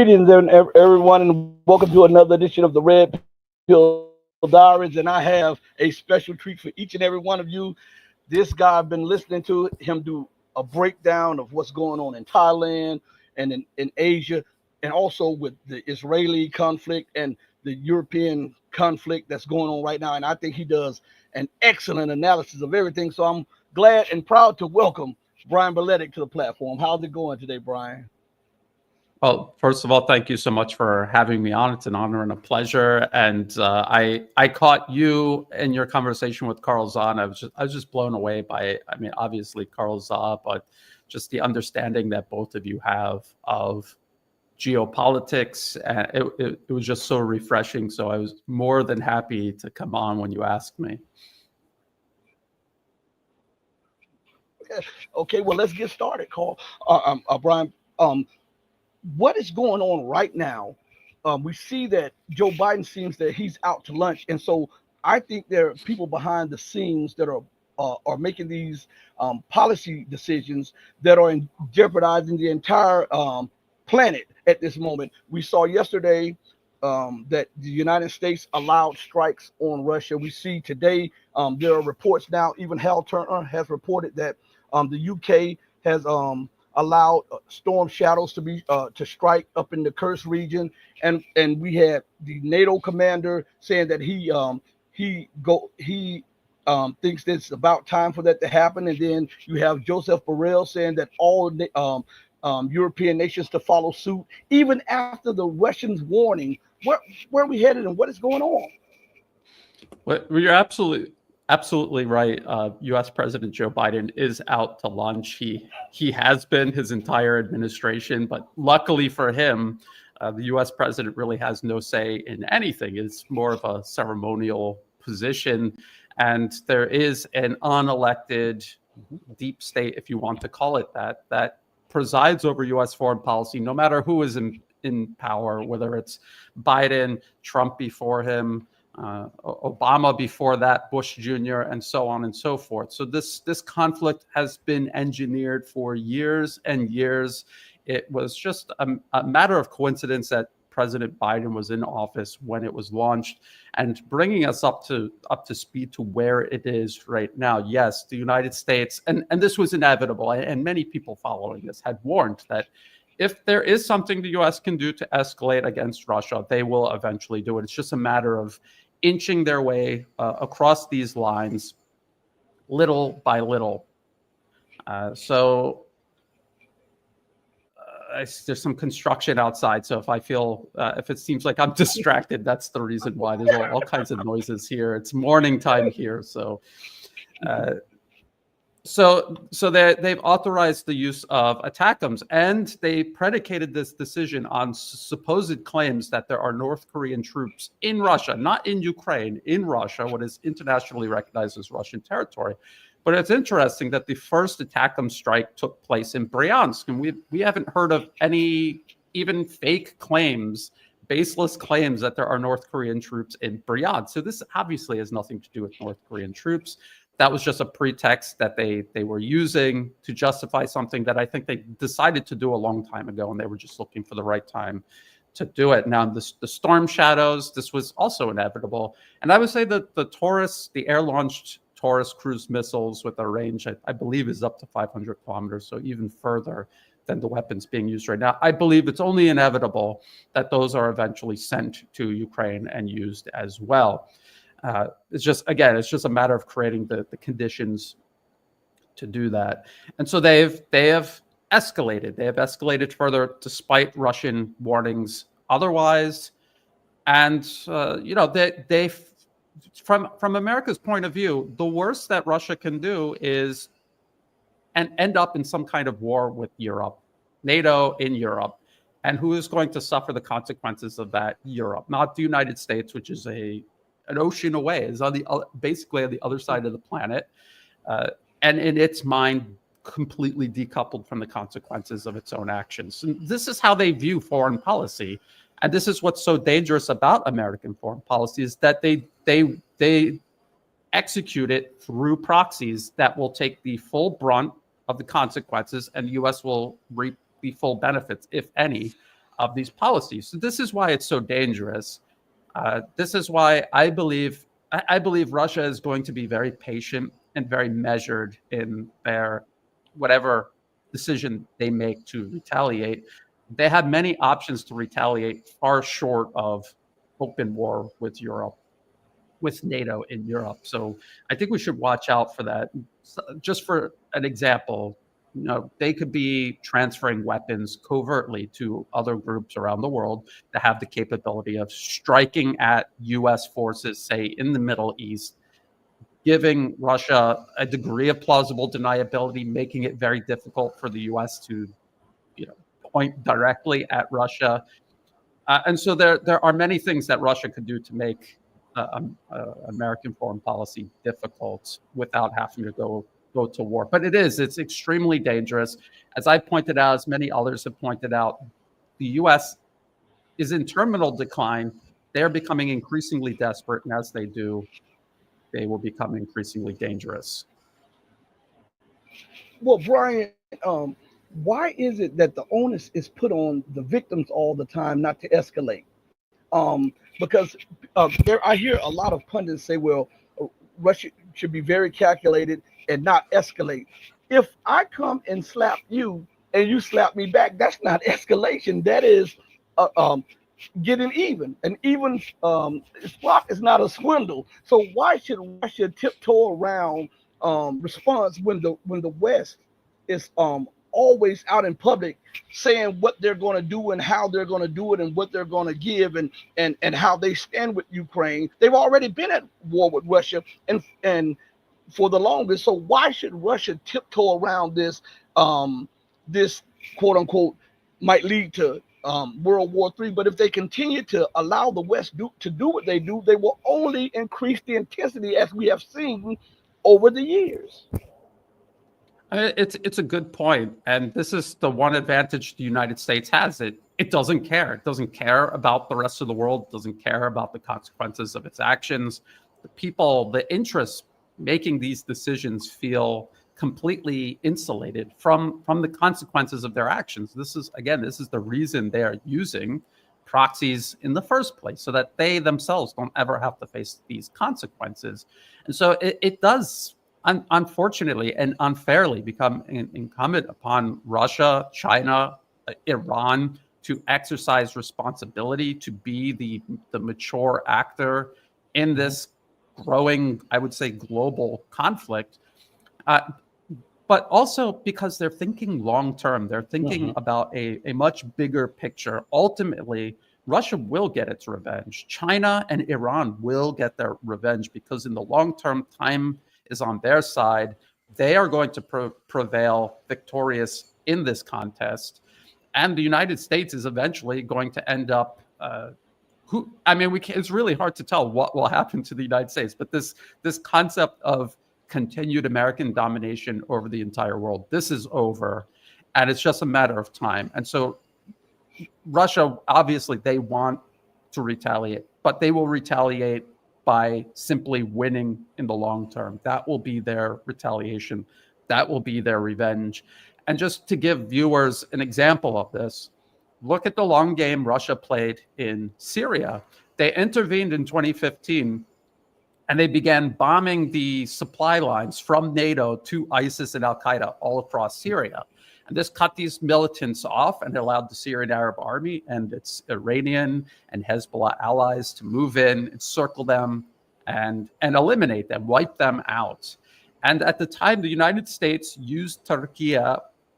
Greetings, everyone, and welcome to another edition of the Red Pill Diaries. And I have a special treat for each and every one of you. This guy, I've been listening to him do a breakdown of what's going on in Thailand and in Asia, and also with the Israeli conflict and the European conflict that's going on right now. And I think he does an excellent analysis of everything. So I'm glad and proud to welcome Brian Berletic to the platform. How's it going today, Brian? Well, first of all, thank you so much for having me on. It's an honor and a pleasure. And I caught you in your conversation with Carl Zahn. I was just blown away by, I mean, obviously Carl Zahn, but just the understanding that both of you have of geopolitics. It was just so refreshing. So I was more than happy to come on when you asked me. Okay, well, let's get started, Carl. Brian. What is going on right now? We see that Joe Biden seems that he's out to lunch, and so I think there are people behind the scenes that are making these policy decisions that are jeopardizing the entire planet at this moment. We saw yesterday that the United States allowed strikes on Russia. We see today there are reports now. Even Hal Turner has reported that the UK has allowed storm shadows to be to strike up in the Kursk region, and we had the NATO commander saying that he thinks that it's about time for that to happen, and then you have Joseph Borrell saying that all European nations to follow suit, even after the Russians' warning. Where are we headed, and what is going on? Well, you're absolutely right. U.S. President Joe Biden is out to lunch. He has been his entire administration, but luckily for him, the U.S. president really has no say in anything. It's more of a ceremonial position, and there is an unelected deep state, if you want to call it that presides over U.S. foreign policy, no matter who is in power, whether it's Biden, Trump before him, Obama before that, Bush Jr., and so on and so forth. So this conflict has been engineered for years and years. It was just a matter of coincidence that President Biden was in office when it was launched, and bringing us up to speed to where it is right now. Yes, the United States, and this was inevitable, and many people following this had warned that if there is something the U.S. can do to escalate against Russia, they will eventually do it. It's just a matter of inching their way across these lines little by little. There's some construction outside, so if it seems like I'm distracted, that's the reason why. There's all kinds of noises here. It's morning time here, so they've authorized the use of ATACMS, and they predicated this decision on supposed claims that there are North Korean troops in Russia, not in Ukraine, in Russia, what is internationally recognized as Russian territory. But it's interesting that the first ATACMS strike took place in Bryansk, and we haven't heard of any even fake claims, baseless claims that there are North Korean troops in Bryansk. So this obviously has nothing to do with North Korean troops. That was just a pretext that they were using to justify something that I think they decided to do a long time ago, and they were just looking for the right time to do it. Now, the storm shadows, this was also inevitable. And I would say that the air-launched Taurus cruise missiles with a range, I believe, is up to 500 kilometers, so even further than the weapons being used right now. I believe it's only inevitable that those are eventually sent to Ukraine and used as well. It's just a matter of creating the conditions to do that. And so they have escalated. They have escalated further despite Russian warnings otherwise. And, they from America's point of view, the worst that Russia can do is and end up in some kind of war with Europe, NATO in Europe. And who is going to suffer the consequences of that? Europe, not the United States, which is an ocean away, is basically on the other side of the planet, and in its mind, completely decoupled from the consequences of its own actions. And this is how they view foreign policy, and this is what's so dangerous about American foreign policy, is that they execute it through proxies that will take the full brunt of the consequences, and the U.S. will reap the full benefits, if any, of these policies. So this is why it's so dangerous. This is why I believe Russia is going to be very patient and very measured in their whatever decision they make to retaliate. They have many options to retaliate far short of open war with Europe, with NATO in Europe. So I think we should watch out for that. So just for an example, they could be transferring weapons covertly to other groups around the world that have the capability of striking at U.S. forces, say in the Middle East, giving Russia a degree of plausible deniability, making it very difficult for the U.S. to, you know, point directly at Russia. And so there are many things that Russia could do to make American foreign policy difficult without having to go to war. But it's extremely dangerous. As I pointed out, as many others have pointed out, the U.S. is in terminal decline. They're becoming increasingly desperate, and as they do, they will become increasingly dangerous. Well, Brian, why is it that the onus is put on the victims all the time not to escalate? Because I hear a lot of pundits say, well, Russia should be very calculated and not escalate. If I come and slap you and you slap me back, that's not escalation. That is uh, um, getting even. And even swap is not a swindle. So why should Russia tiptoe around response when the West is always out in public saying what they're going to do and how they're going to do it and what they're going to give and how they stand with Ukraine? They've already been at war with Russia and for the longest. So why should Russia tiptoe around this quote unquote might lead to World War III? But if they continue to allow the West to do what they do, they will only increase the intensity as we have seen over the years. It's a good point, and this is the one advantage the United States has. It doesn't care. It doesn't care about the rest of the world. It doesn't care about the consequences of its actions. The people, the interests making these decisions feel completely insulated from the consequences of their actions. This is the reason they are using proxies in the first place, so that they themselves don't ever have to face these consequences. And so it does, unfortunately and unfairly, become incumbent upon Russia, China, Iran to exercise responsibility, to be the mature actor in this growing, I would say, global conflict. Uh, but also because they're thinking long term. They're thinking about a much bigger picture. Ultimately, Russia will get its revenge. China and Iran will get their revenge because in the long term, time is on their side. They are going to prevail victorious in this contest. And the United States is eventually going to end up it's really hard to tell what will happen to the United States, but this concept of continued American domination over the entire world, this is over, and it's just a matter of time. And so Russia, obviously, they want to retaliate, but they will retaliate by simply winning in the long term. That will be their retaliation. That will be their revenge. And just to give viewers an example of this, look at the long game Russia played in Syria. They intervened in 2015 and they began bombing the supply lines from NATO to ISIS and Al Qaeda all across Syria. And this cut these militants off and allowed the Syrian Arab Army and its Iranian and Hezbollah allies to move in, encircle them, and eliminate them, wipe them out. And at the time, the United States used Turkey,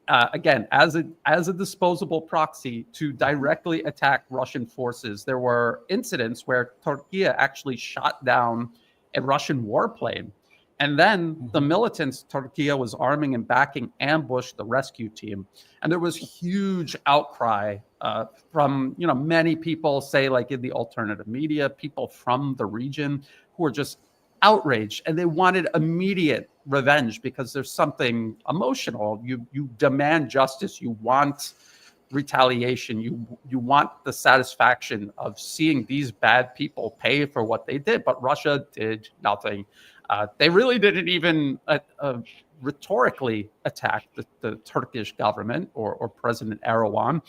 again, as a disposable proxy to directly attack Russian forces. There were incidents where Turkey actually shot down a Russian warplane. And then the militants Turkey was arming and backing ambushed the rescue team. And there was huge outcry from, many people, say, like in the alternative media, people from the region who were just outraged, and they wanted immediate revenge because there's something emotional. You demand justice. You want retaliation. You want the satisfaction of seeing these bad people pay for what they did. But Russia did nothing. They really didn't even rhetorically attack the Turkish government or President Erdogan.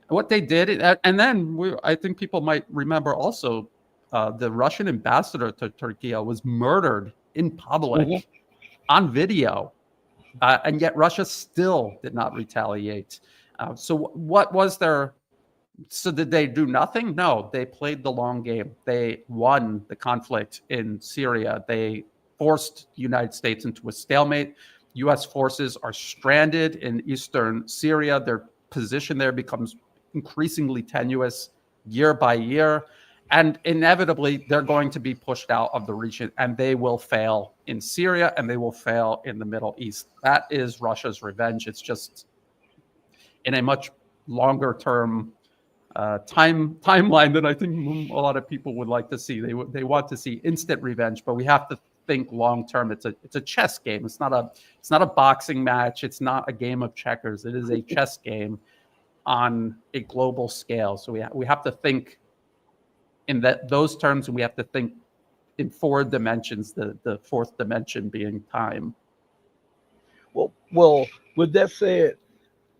What they did, and then I think people might remember also the Russian ambassador to Turkey was murdered in Mhm. public on video, and yet Russia still did not retaliate. So what was their? So did they do nothing? No, they played the long game. They won the conflict in Syria. They forced the United States into a stalemate. U.S. forces are stranded in eastern Syria. Their position there becomes increasingly tenuous year by year. And inevitably, they're going to be pushed out of the region, and they will fail in Syria and they will fail in the Middle East. That is Russia's revenge. It's just in a much longer term timeline than I think a lot of people would like to see. They want to see instant revenge, but we have to think long term. It's a chess game. It's not a boxing match. It's not a game of checkers. It is a chess game on a global scale. So we have to think in those terms, and we have to think in four dimensions. The fourth dimension being time. Well, with that said,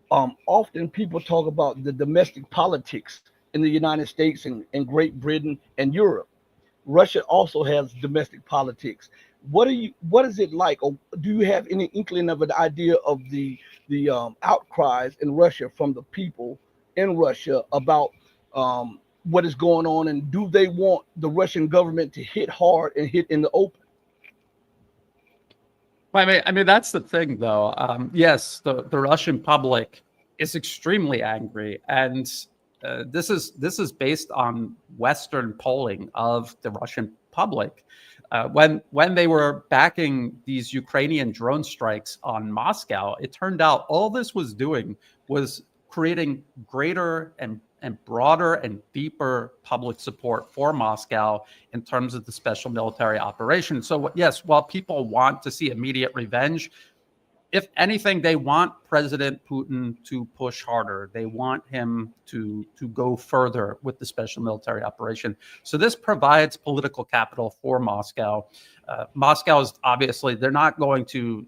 often people talk about the domestic politics in the United States and Great Britain and Europe. Russia also has domestic politics. What is it like, or do you have any inkling of an idea of the outcries in Russia from the people in Russia about what is going on, and do they want the Russian government to hit hard and hit in the open? I mean that's the thing, though. Yes, the Russian public is extremely angry, and this is based on Western polling of the Russian public. When they were backing these Ukrainian drone strikes on Moscow, it turned out all this was doing was creating greater and broader and deeper public support for Moscow in terms of the special military operation. So yes, while people want to see immediate revenge, if anything, they want President Putin to push harder. They want him to go further with the special military operation. So this provides political capital for Moscow. Moscow is obviously, they're not going to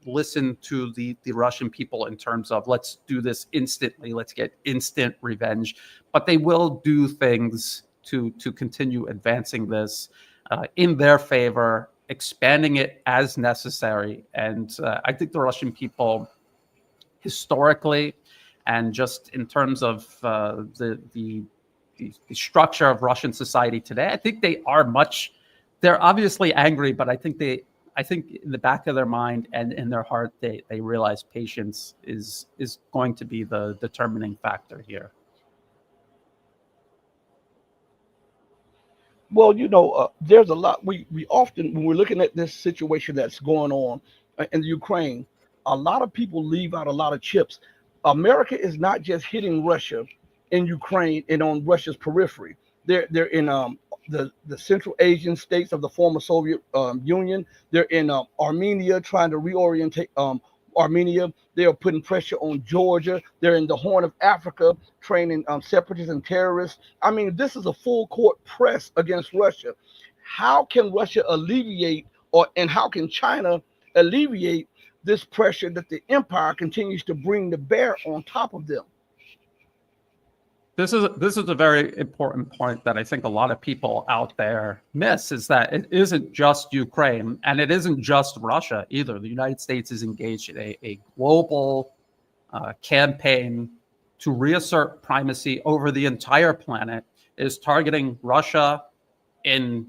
listen to the Russian people in terms of let's do this instantly, let's get instant revenge, but they will do things to continue advancing this in their favor, expanding it as necessary. And I think the Russian people, historically, and just in terms of the structure of Russian society today, I think they're obviously angry, but I think in the back of their mind and in their heart, they realize patience is going to be the determining factor here. Well, there's a lot. We often, when we're looking at this situation that's going on in the Ukraine, a lot of people leave out a lot of chips. America is not just hitting Russia in Ukraine and on Russia's periphery. They're in the Central Asian states of the former Soviet Union. They're in Armenia, trying to reorientate Armenia. They are putting pressure on Georgia. They're in the Horn of Africa, training separatists and terrorists. I mean, this is a full court press against Russia. How can Russia alleviate, and how can China alleviate this pressure that the empire continues to bring to bear on top of them? This is a very important point that I think a lot of people out there miss, is that it isn't just Ukraine and it isn't just Russia either. The United States is engaged in a global campaign to reassert primacy over the entire planet. It is targeting Russia in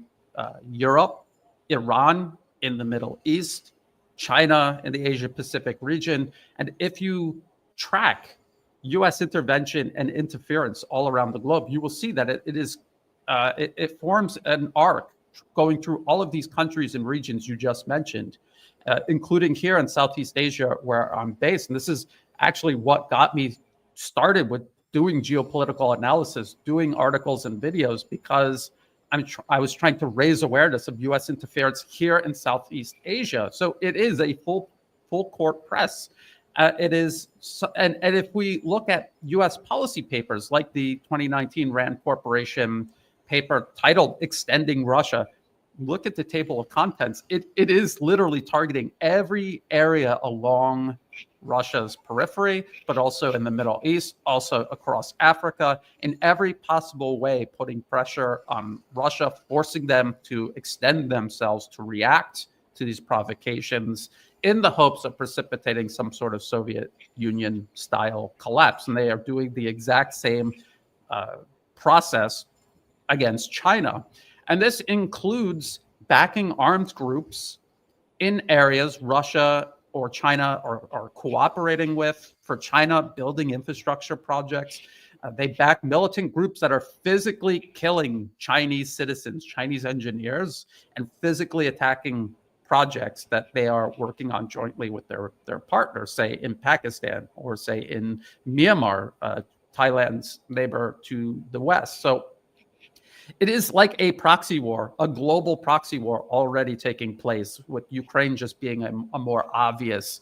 Europe, Iran in the Middle East, China in the Asia Pacific region. And if you track U.S. intervention and interference all around the globe, you will see that it forms an arc going through all of these countries and regions you just mentioned, including here in Southeast Asia, where I'm based. And this is actually what got me started with doing geopolitical analysis, doing articles and videos, because I was trying to raise awareness of U.S. interference here in Southeast Asia. So it is a full court press. It is, and if we look at U.S. policy papers like the 2019 Rand Corporation paper titled "Extending Russia," look at the table of contents. It is literally targeting every area along Russia's periphery, but also in the Middle East, also across Africa, in every possible way, putting pressure on Russia, forcing them to extend themselves to react to these provocations in the hopes of precipitating some sort of Soviet Union style collapse. And they are doing the exact same process against China. And this includes backing armed groups in areas Russia or China are cooperating with. For China, building infrastructure projects. They back militant groups that are physically killing Chinese citizens, Chinese engineers, and physically attacking projects that they are working on jointly with their partners, say in Pakistan or say in Myanmar, Thailand's neighbor to the west. So it is like a proxy war, a global proxy war already taking place, with Ukraine just being a more obvious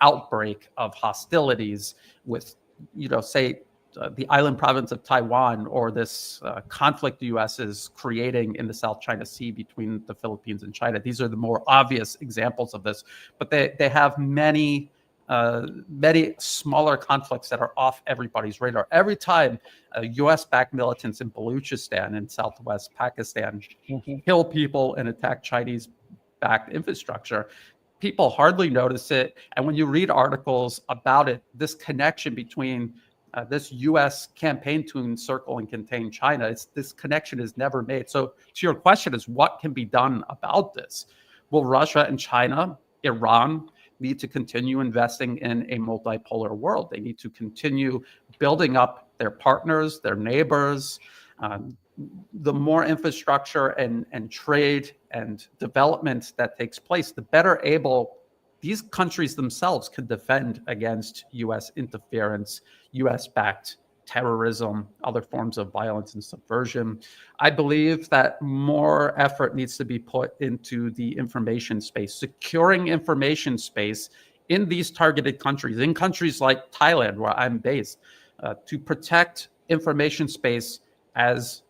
outbreak of hostilities with, say, the island province of Taiwan, or this conflict the U.S. is creating in the South China Sea between the Philippines and China. These are the more obvious examples of this, but they have many smaller conflicts that are off everybody's radar. Every time U.S.-backed militants in Baluchistan in southwest Pakistan kill people and attack Chinese-backed infrastructure, people hardly notice it. And when you read articles about it, this connection between this U.S. campaign to encircle and contain China, this connection is never made. So to your question is, what can be done about this? Will Russia and China, Iran, need to continue investing in a multipolar world? They need to continue building up their partners, their neighbors. The more infrastructure and trade and development that takes place, the better able these countries themselves can defend against U.S. interference, U.S.-backed terrorism, other forms of violence and subversion. I believe that more effort needs to be put into the information space, securing information space in these targeted countries, in countries like Thailand, where I'm based, to protect information space as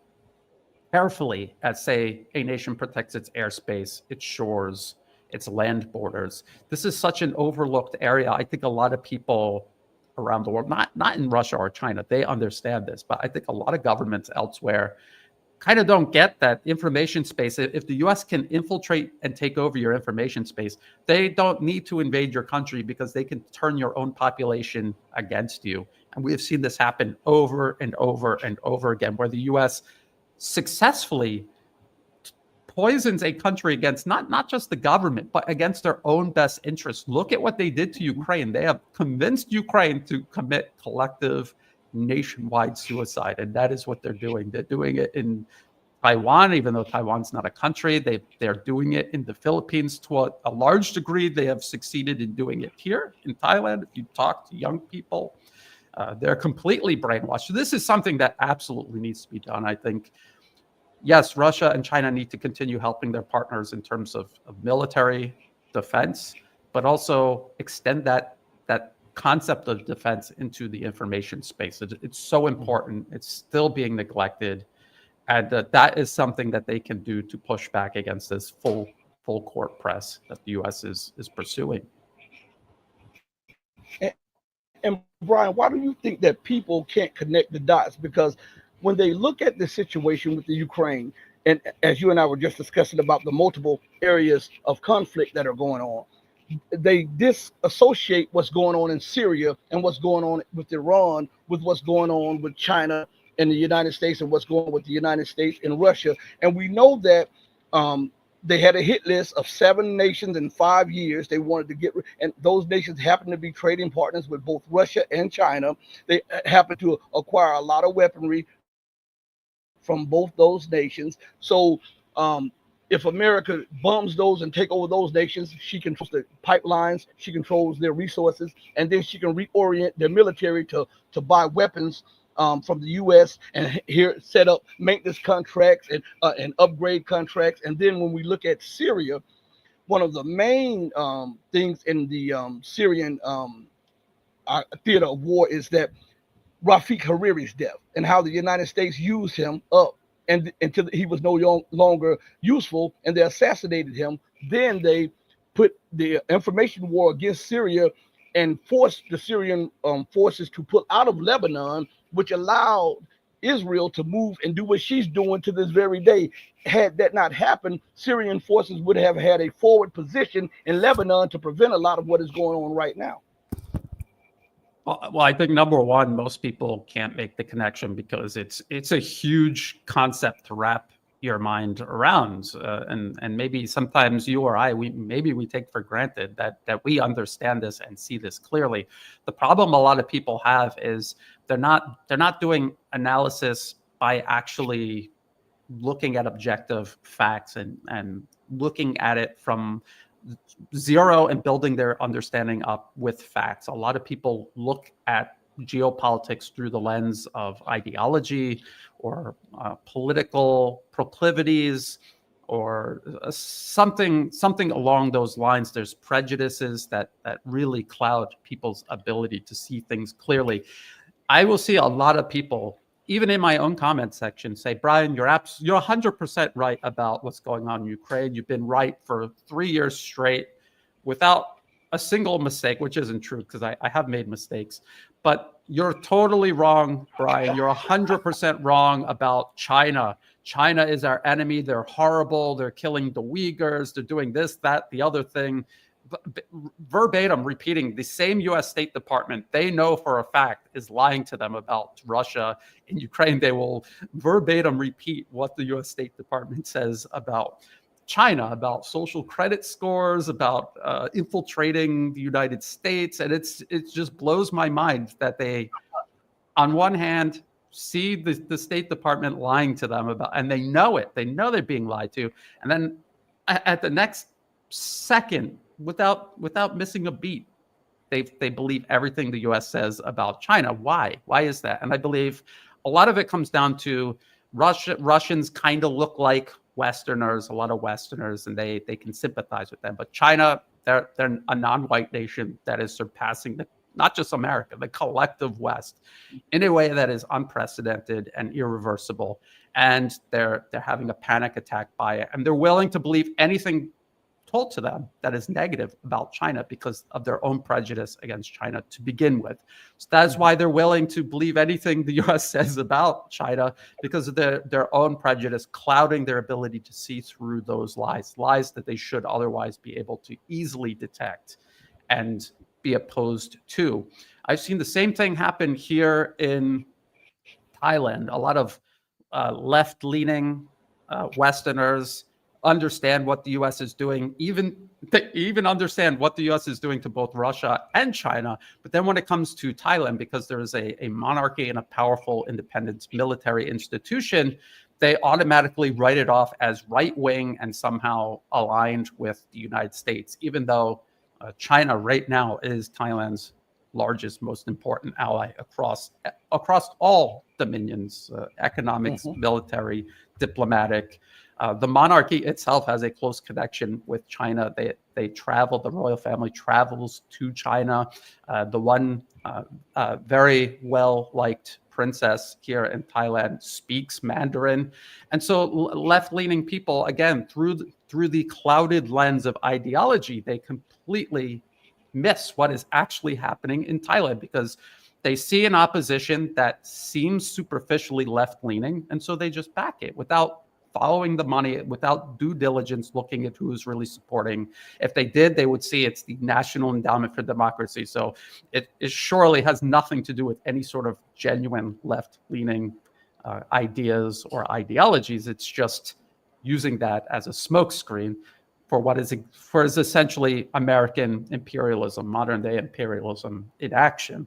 carefully as, say, a nation protects its airspace, its shores, its land borders. This is such an overlooked area. I think a lot of people around the world, not in Russia or China, they understand this, but I think a lot of governments elsewhere kind of don't get that information space. If the US can infiltrate and take over your information space, they don't need to invade your country, because they can turn your own population against you. And we have seen this happen over and over and over again, where the US successfully poisons a country against not just the government, but against their own best interests. Look at what they did to Ukraine. They have convinced Ukraine to commit collective nationwide suicide, and that is what they're doing. They're doing it in Taiwan, even though Taiwan's not a country. They're doing it in the Philippines to a large degree. They have succeeded in doing it here in Thailand. If you talk to young people, they're completely brainwashed. So this is something that absolutely needs to be done, I think. Yes, Russia and China need to continue helping their partners in terms of military defense, but also extend that concept of defense into the information space. It's so important. It's still being neglected, and that is something that they can do to push back against this full court press that the U.S. is pursuing. And Brian, why do you think that people can't connect the dots? Because when they look at the situation with the Ukraine, and as you and I were just discussing about the multiple areas of conflict that are going on, they disassociate what's going on in Syria and what's going on with Iran with what's going on with China and the United States, and what's going on with the United States and Russia. And we know that they had a hit list of 7 nations in 5 years. They wanted to get, and those nations happen to be trading partners with both Russia and China. They happen to acquire a lot of weaponry from both those nations. So if America bombs those and take over those nations, she controls the pipelines, she controls their resources, and then she can reorient their military to buy weapons from the U.S. and here set up maintenance contracts and upgrade contracts. And then when we look at Syria, one of the main things in the Syrian theater of war is that Rafik Hariri's death, and how the United States used him up and until he was no longer useful, and they assassinated him. Then they put the information war against Syria and forced the Syrian forces to pull out of Lebanon, which allowed Israel to move and do what she's doing to this very day. Had that not happened, Syrian forces would have had a forward position in Lebanon to prevent a lot of what is going on right now. Well, I think number one, most people can't make the connection because it's a huge concept to wrap your mind around, and maybe sometimes you or I, we take for granted that we understand this and see this clearly. The problem a lot of people have is they're not doing analysis by actually looking at objective facts and looking at it from zero and building their understanding up with facts. A lot of people look at geopolitics through the lens of ideology or political proclivities or something along those lines. There's prejudices that really cloud people's ability to see things clearly. I will see a lot of people, even in my own comment section, say, Brian, you're 100% right about what's going on in Ukraine. You've been right for 3 years straight without a single mistake, which isn't true because I have made mistakes. But you're totally wrong, Brian. You're 100% wrong about China. China is our enemy. They're horrible. They're killing the Uyghurs. They're doing this, that, the other thing. Verbatim repeating the same U.S. State Department they know for a fact is lying to them about Russia and Ukraine. They will verbatim repeat what the U.S. State Department says about China, about social credit scores, about infiltrating the United States. And it just blows my mind that they, on one hand, see the State Department lying to them about, and they know it. They know they're being lied to. And then at the next second, without missing a beat, they believe everything the U.S. says about China. Why is that? And I believe a lot of it comes down to Russians kind of look like Westerners, a lot of Westerners, and they can sympathize with them. But China, they're a non-white nation that is surpassing not just America, the collective West, in a way that is unprecedented and irreversible. And they're having a panic attack by it, and they're willing to believe anything told to them that is negative about China because of their own prejudice against China to begin with. So that's why they're willing to believe anything the U.S. says about China, because of their own prejudice clouding their ability to see through those lies that they should otherwise be able to easily detect and be opposed to. I've seen the same thing happen here in Thailand. A lot of left-leaning Westerners understand what the U.S. is doing, even understand what the U.S. is doing to both Russia and China. But then when it comes to Thailand, because there is a monarchy and a powerful independent military institution, they automatically write it off as right-wing and somehow aligned with the United States, even though China right now is Thailand's largest, most important ally across all dominions, economics, military, diplomatic. The monarchy itself has a close connection with China. They travel, the royal family travels to China. The one very well-liked princess here in Thailand speaks Mandarin. And so left-leaning people, again, through the clouded lens of ideology, they completely miss what is actually happening in Thailand because they see an opposition that seems superficially left-leaning, and so they just back it without following the money, without due diligence, looking at who is really supporting. If they did, they would see it's the National Endowment for Democracy. So it surely has nothing to do with any sort of genuine left-leaning ideas or ideologies. It's just using that as a smokescreen for what is essentially American imperialism, modern day imperialism in action.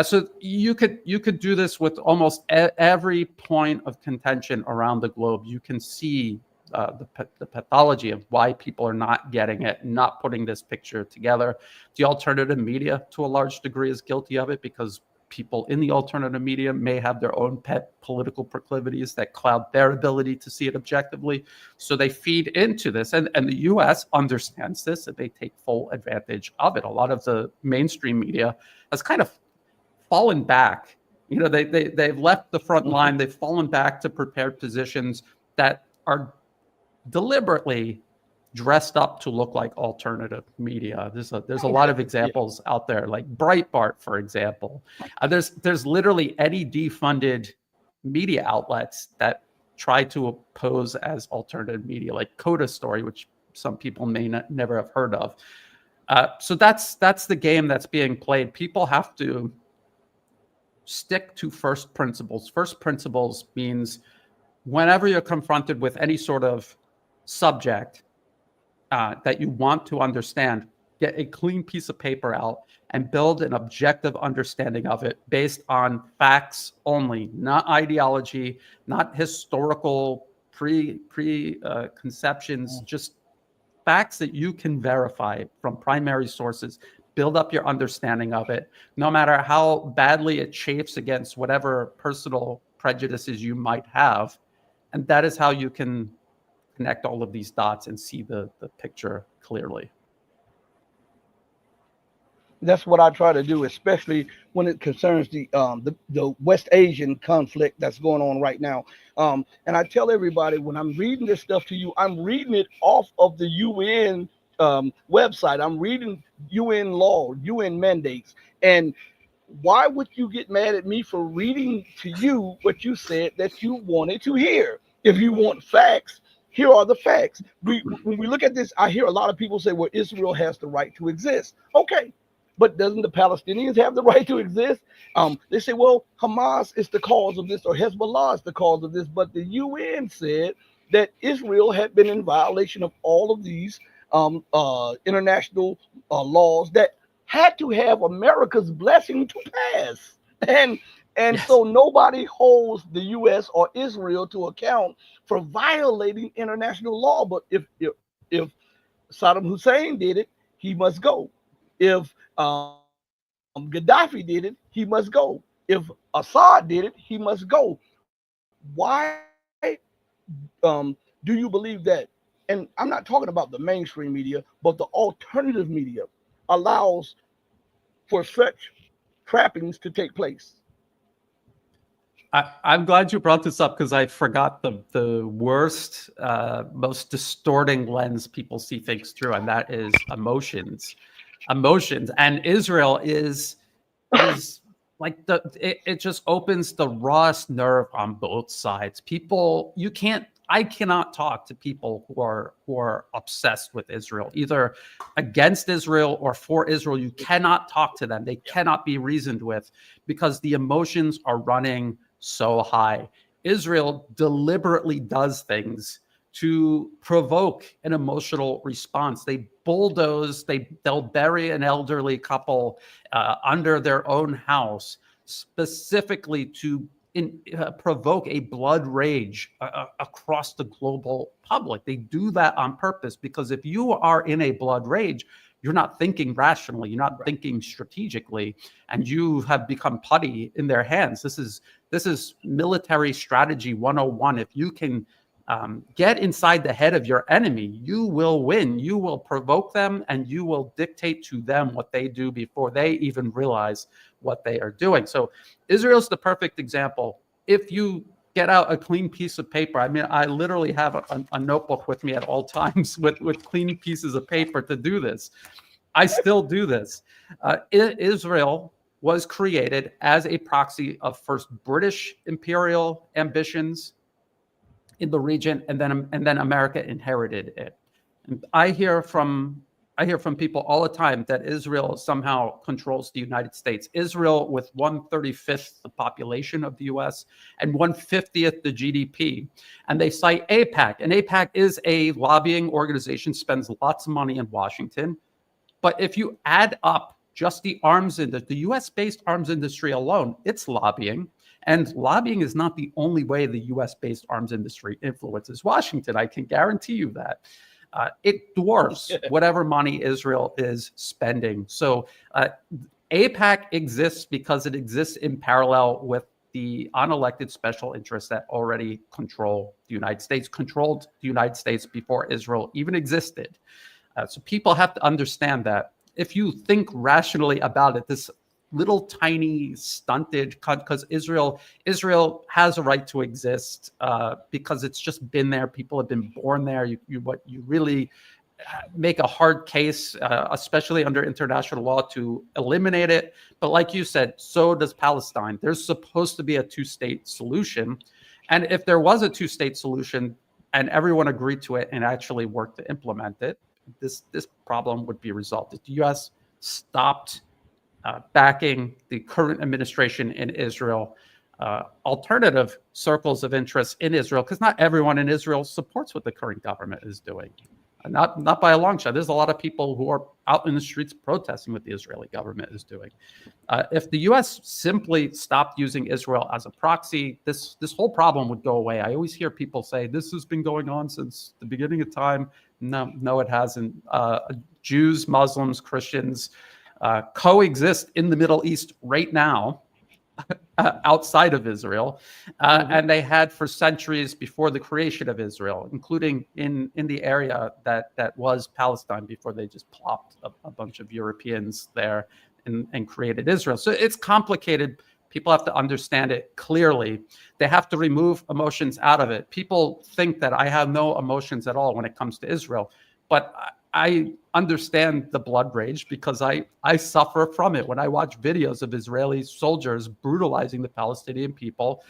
So you could do this with almost every point of contention around the globe. You can see the pathology of why people are not getting it, not putting this picture together. The alternative media, to a large degree, is guilty of it because people in the alternative media may have their own pet political proclivities that cloud their ability to see it objectively. So they feed into this. And the U.S. understands this, and they take full advantage of it. A lot of the mainstream media has kind of fallen back. They've left the front line. They've fallen back to prepared positions that are deliberately dressed up to look like alternative media. There's a lot of Yeah. examples out there, like Breitbart, for example. There's literally any defunded media outlets that try to pose as alternative media, like Coda Story, which some people may never have heard of. So that's the game that's being played. People have to stick to first principles. First principles means whenever you're confronted with any sort of subject that you want to understand, get a clean piece of paper out and build an objective understanding of it based on facts only, not ideology, not historical preconceptions, just facts that you can verify from primary sources. Build up your understanding of it, no matter how badly it chafes against whatever personal prejudices you might have. And that is how you can connect all of these dots and see the picture clearly. That's what I try to do, especially when it concerns the West Asian conflict that's going on right now. And I tell everybody when I'm reading this stuff to you, I'm reading it off of the UN website. I'm reading UN law, UN mandates, and why would you get mad at me for reading to you what you said that you wanted to hear? If you want facts, here are the facts. When we look at this, I hear a lot of people say, well, Israel has the right to exist. Okay, but doesn't the Palestinians have the right to exist? They say, well, Hamas is the cause of this, or Hezbollah is the cause of this, but the UN said that Israel had been in violation of all of these international laws that had to have America's blessing to pass. And Yes. so nobody holds the US or Israel to account for violating international law. But if Saddam Hussein did it, he must go. If Gaddafi did it, he must go. If Assad did it, he must go. Why do you believe that? And I'm not talking about the mainstream media, but the alternative media allows for such trappings to take place. I'm glad you brought this up because I forgot the worst, most distorting lens people see things through, and that is emotions. Emotions. And Israel is like it just opens the rawest nerve on both sides. People, I cannot talk to people who are obsessed with Israel, either against Israel or for Israel. You cannot talk to them. They cannot be reasoned with because the emotions are running so high. Israel deliberately does things to provoke an emotional response. They bulldoze, they'll bury an elderly couple under their own house specifically to provoke a blood rage across the global public. They do that on purpose because if you are in a blood rage, you're not thinking rationally, you're not thinking strategically, and you have become putty in their hands. This is military strategy 101. If you can get inside the head of your enemy, you will win. You will provoke them and you will dictate to them what they do before they even realize what they are doing. So Israel's the perfect example. If you get out a clean piece of paper, I mean, I literally have a notebook with me at all times with clean pieces of paper to do this. I still do this. Israel was created as a proxy of first British imperial ambitions in the region, and then America inherited it. And I hear from people all the time that Israel somehow controls the United States. Israel, with 1/35th the population of the U.S. and 1/50th the GDP, and they cite AIPAC, and AIPAC is a lobbying organization, spends lots of money in Washington. But if you add up just the arms industry, the US-based arms industry alone, it's lobbying. And lobbying is not the only way the US-based arms industry influences Washington. I can guarantee you that. It dwarfs whatever money Israel is spending. So AIPAC exists because it exists in parallel with the unelected special interests that already control the United States, controlled the United States before Israel even existed. So people have to understand that if you think rationally about it, this little tiny stunted, because Israel has a right to exist because it's just been there. People have been born there. What you really make a hard case, especially under international law, to eliminate it. But like you said, so does Palestine. There's supposed to be a two-state solution. And if there was a two-state solution and everyone agreed to it and actually worked to implement it, this problem would be resolved. If the U.S. stopped backing the current administration in Israel, alternative circles of interest in Israel, because not everyone in Israel supports what the current government is doing. Not by a long shot. There's a lot of people who are out in the streets protesting what the Israeli government is doing. If the U.S. simply stopped using Israel as a proxy, this whole problem would go away. I always hear people say this has been going on since the beginning of time. No, it hasn't. Jews, Muslims, Christians coexist in the Middle East right now. Outside of Israel, and they had for centuries before the creation of Israel, including in the area that was Palestine before they just plopped a bunch of Europeans there and created Israel. So it's complicated. People have to understand it clearly. They have to remove emotions out of it. People think that I have no emotions at all when it comes to Israel, but I understand the blood rage because I suffer from it. When I watch videos of Israeli soldiers brutalizing the Palestinian people,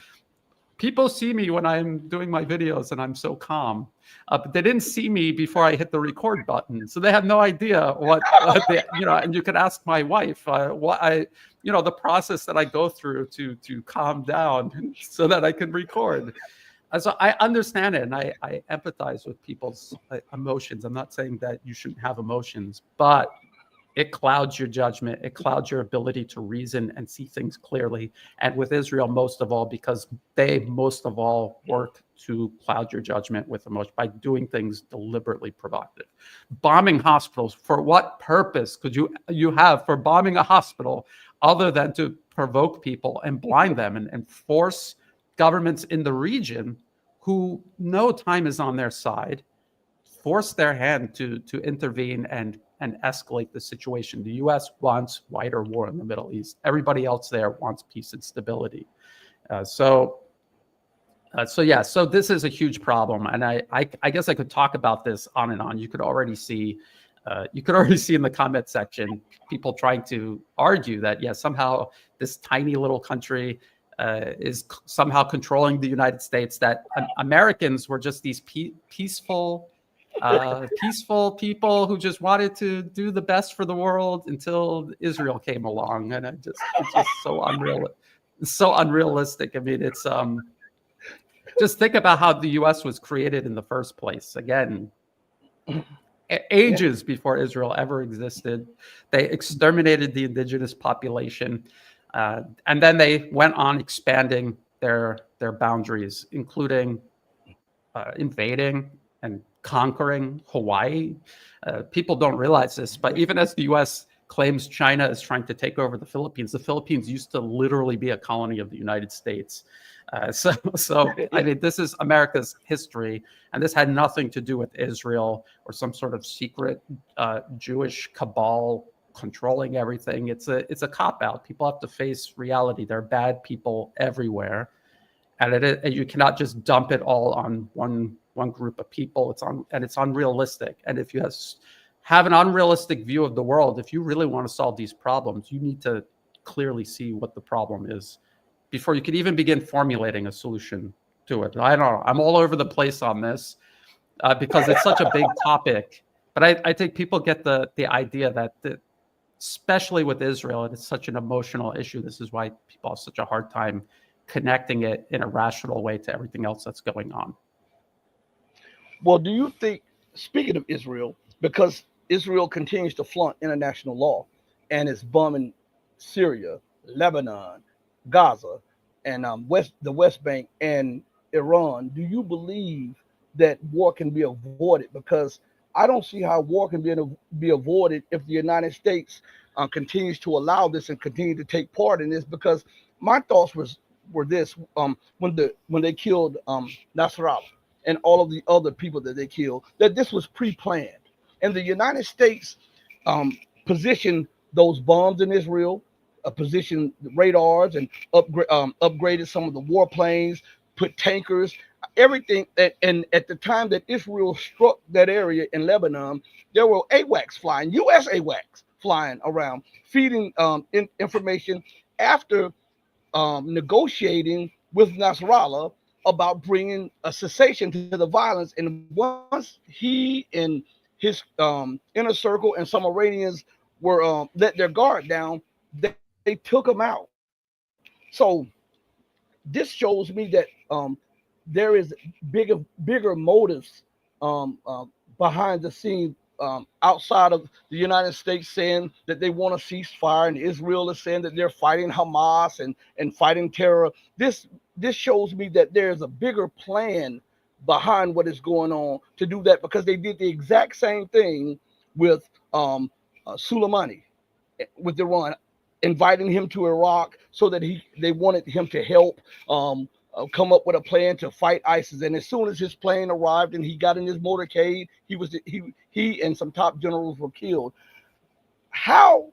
people see me when I'm doing my videos and I'm so calm. But they didn't see me before I hit the record button. So they have no idea what they, and you could ask my wife the process that I go through to calm down so that I can record. So I understand it, and I empathize with people's emotions. I'm not saying that you shouldn't have emotions, but it clouds your judgment. It clouds your ability to reason and see things clearly. And with Israel, most of all, because they most of all work to cloud your judgment with emotion by doing things deliberately provocative. Bombing hospitals, for what purpose could you have for bombing a hospital other than to provoke people and blind them and force governments in the region who know time is on their side, force their hand to intervene and escalate the situation. The U.S. wants wider war in the Middle East. Everybody else there wants peace and stability. So this is a huge problem, and I guess I could talk about this on and on. You could already see in the comment section people trying to argue that somehow this tiny little country is somehow controlling the United States, that Americans were just these peaceful people who just wanted to do the best for the world until Israel came along. And it's just so unreal. It's so unrealistic. I mean, it's just think about how the U.S. was created in the first place. Again, ages before Israel ever existed. They exterminated the indigenous population. And then they went on expanding their boundaries, including invading and conquering Hawaii. People don't realize this, but even as the U.S. claims China is trying to take over the Philippines used to literally be a colony of the United States. So I mean, this is America's history, and this had nothing to do with Israel or some sort of secret Jewish cabal controlling everything. It's a cop-out. People have to face reality. There are bad people everywhere, and you cannot just dump it all on one group of people. It's unrealistic. And if you have an unrealistic view of the world, if you really want to solve these problems, you need to clearly see what the problem is before you could even begin formulating a solution to it. I don't know. I'm all over the place on this because it's such a big topic. But I think people get the idea that especially with Israel, it's such an emotional issue. This is why people have such a hard time connecting it in a rational way to everything else that's going on. Well, do you think, speaking of Israel, because Israel continues to flaunt international law and is bombing Syria, Lebanon, Gaza, and the West Bank and Iran, do you believe that war can be avoided? Because I don't see how war can be avoided if the United States continues to allow this and continue to take part in this. Because my thoughts were this: when they killed Nasrallah and all of the other people that they killed, that this was pre-planned, and the United States positioned those bombs in Israel, positioned radars, and upgraded some of the warplanes, put tankers. everything. And at the time that Israel struck that area in Lebanon, there were AWACS flying, U.S. AWACS flying around, feeding information after negotiating with Nasrallah about bringing a cessation to the violence. And once he and his inner circle and some Iranians were let their guard down, they took him out. So this shows me that there is bigger motives behind the scene, outside of the United States saying that they want a ceasefire, and Israel is saying that they're fighting Hamas and fighting terror. This shows me that there's a bigger plan behind what is going on to do that, because they did the exact same thing with Soleimani with Iran, inviting him to Iraq so that they wanted him to help come up with a plan to fight ISIS. And as soon as his plane arrived and he got in his motorcade, he and some top generals were killed. How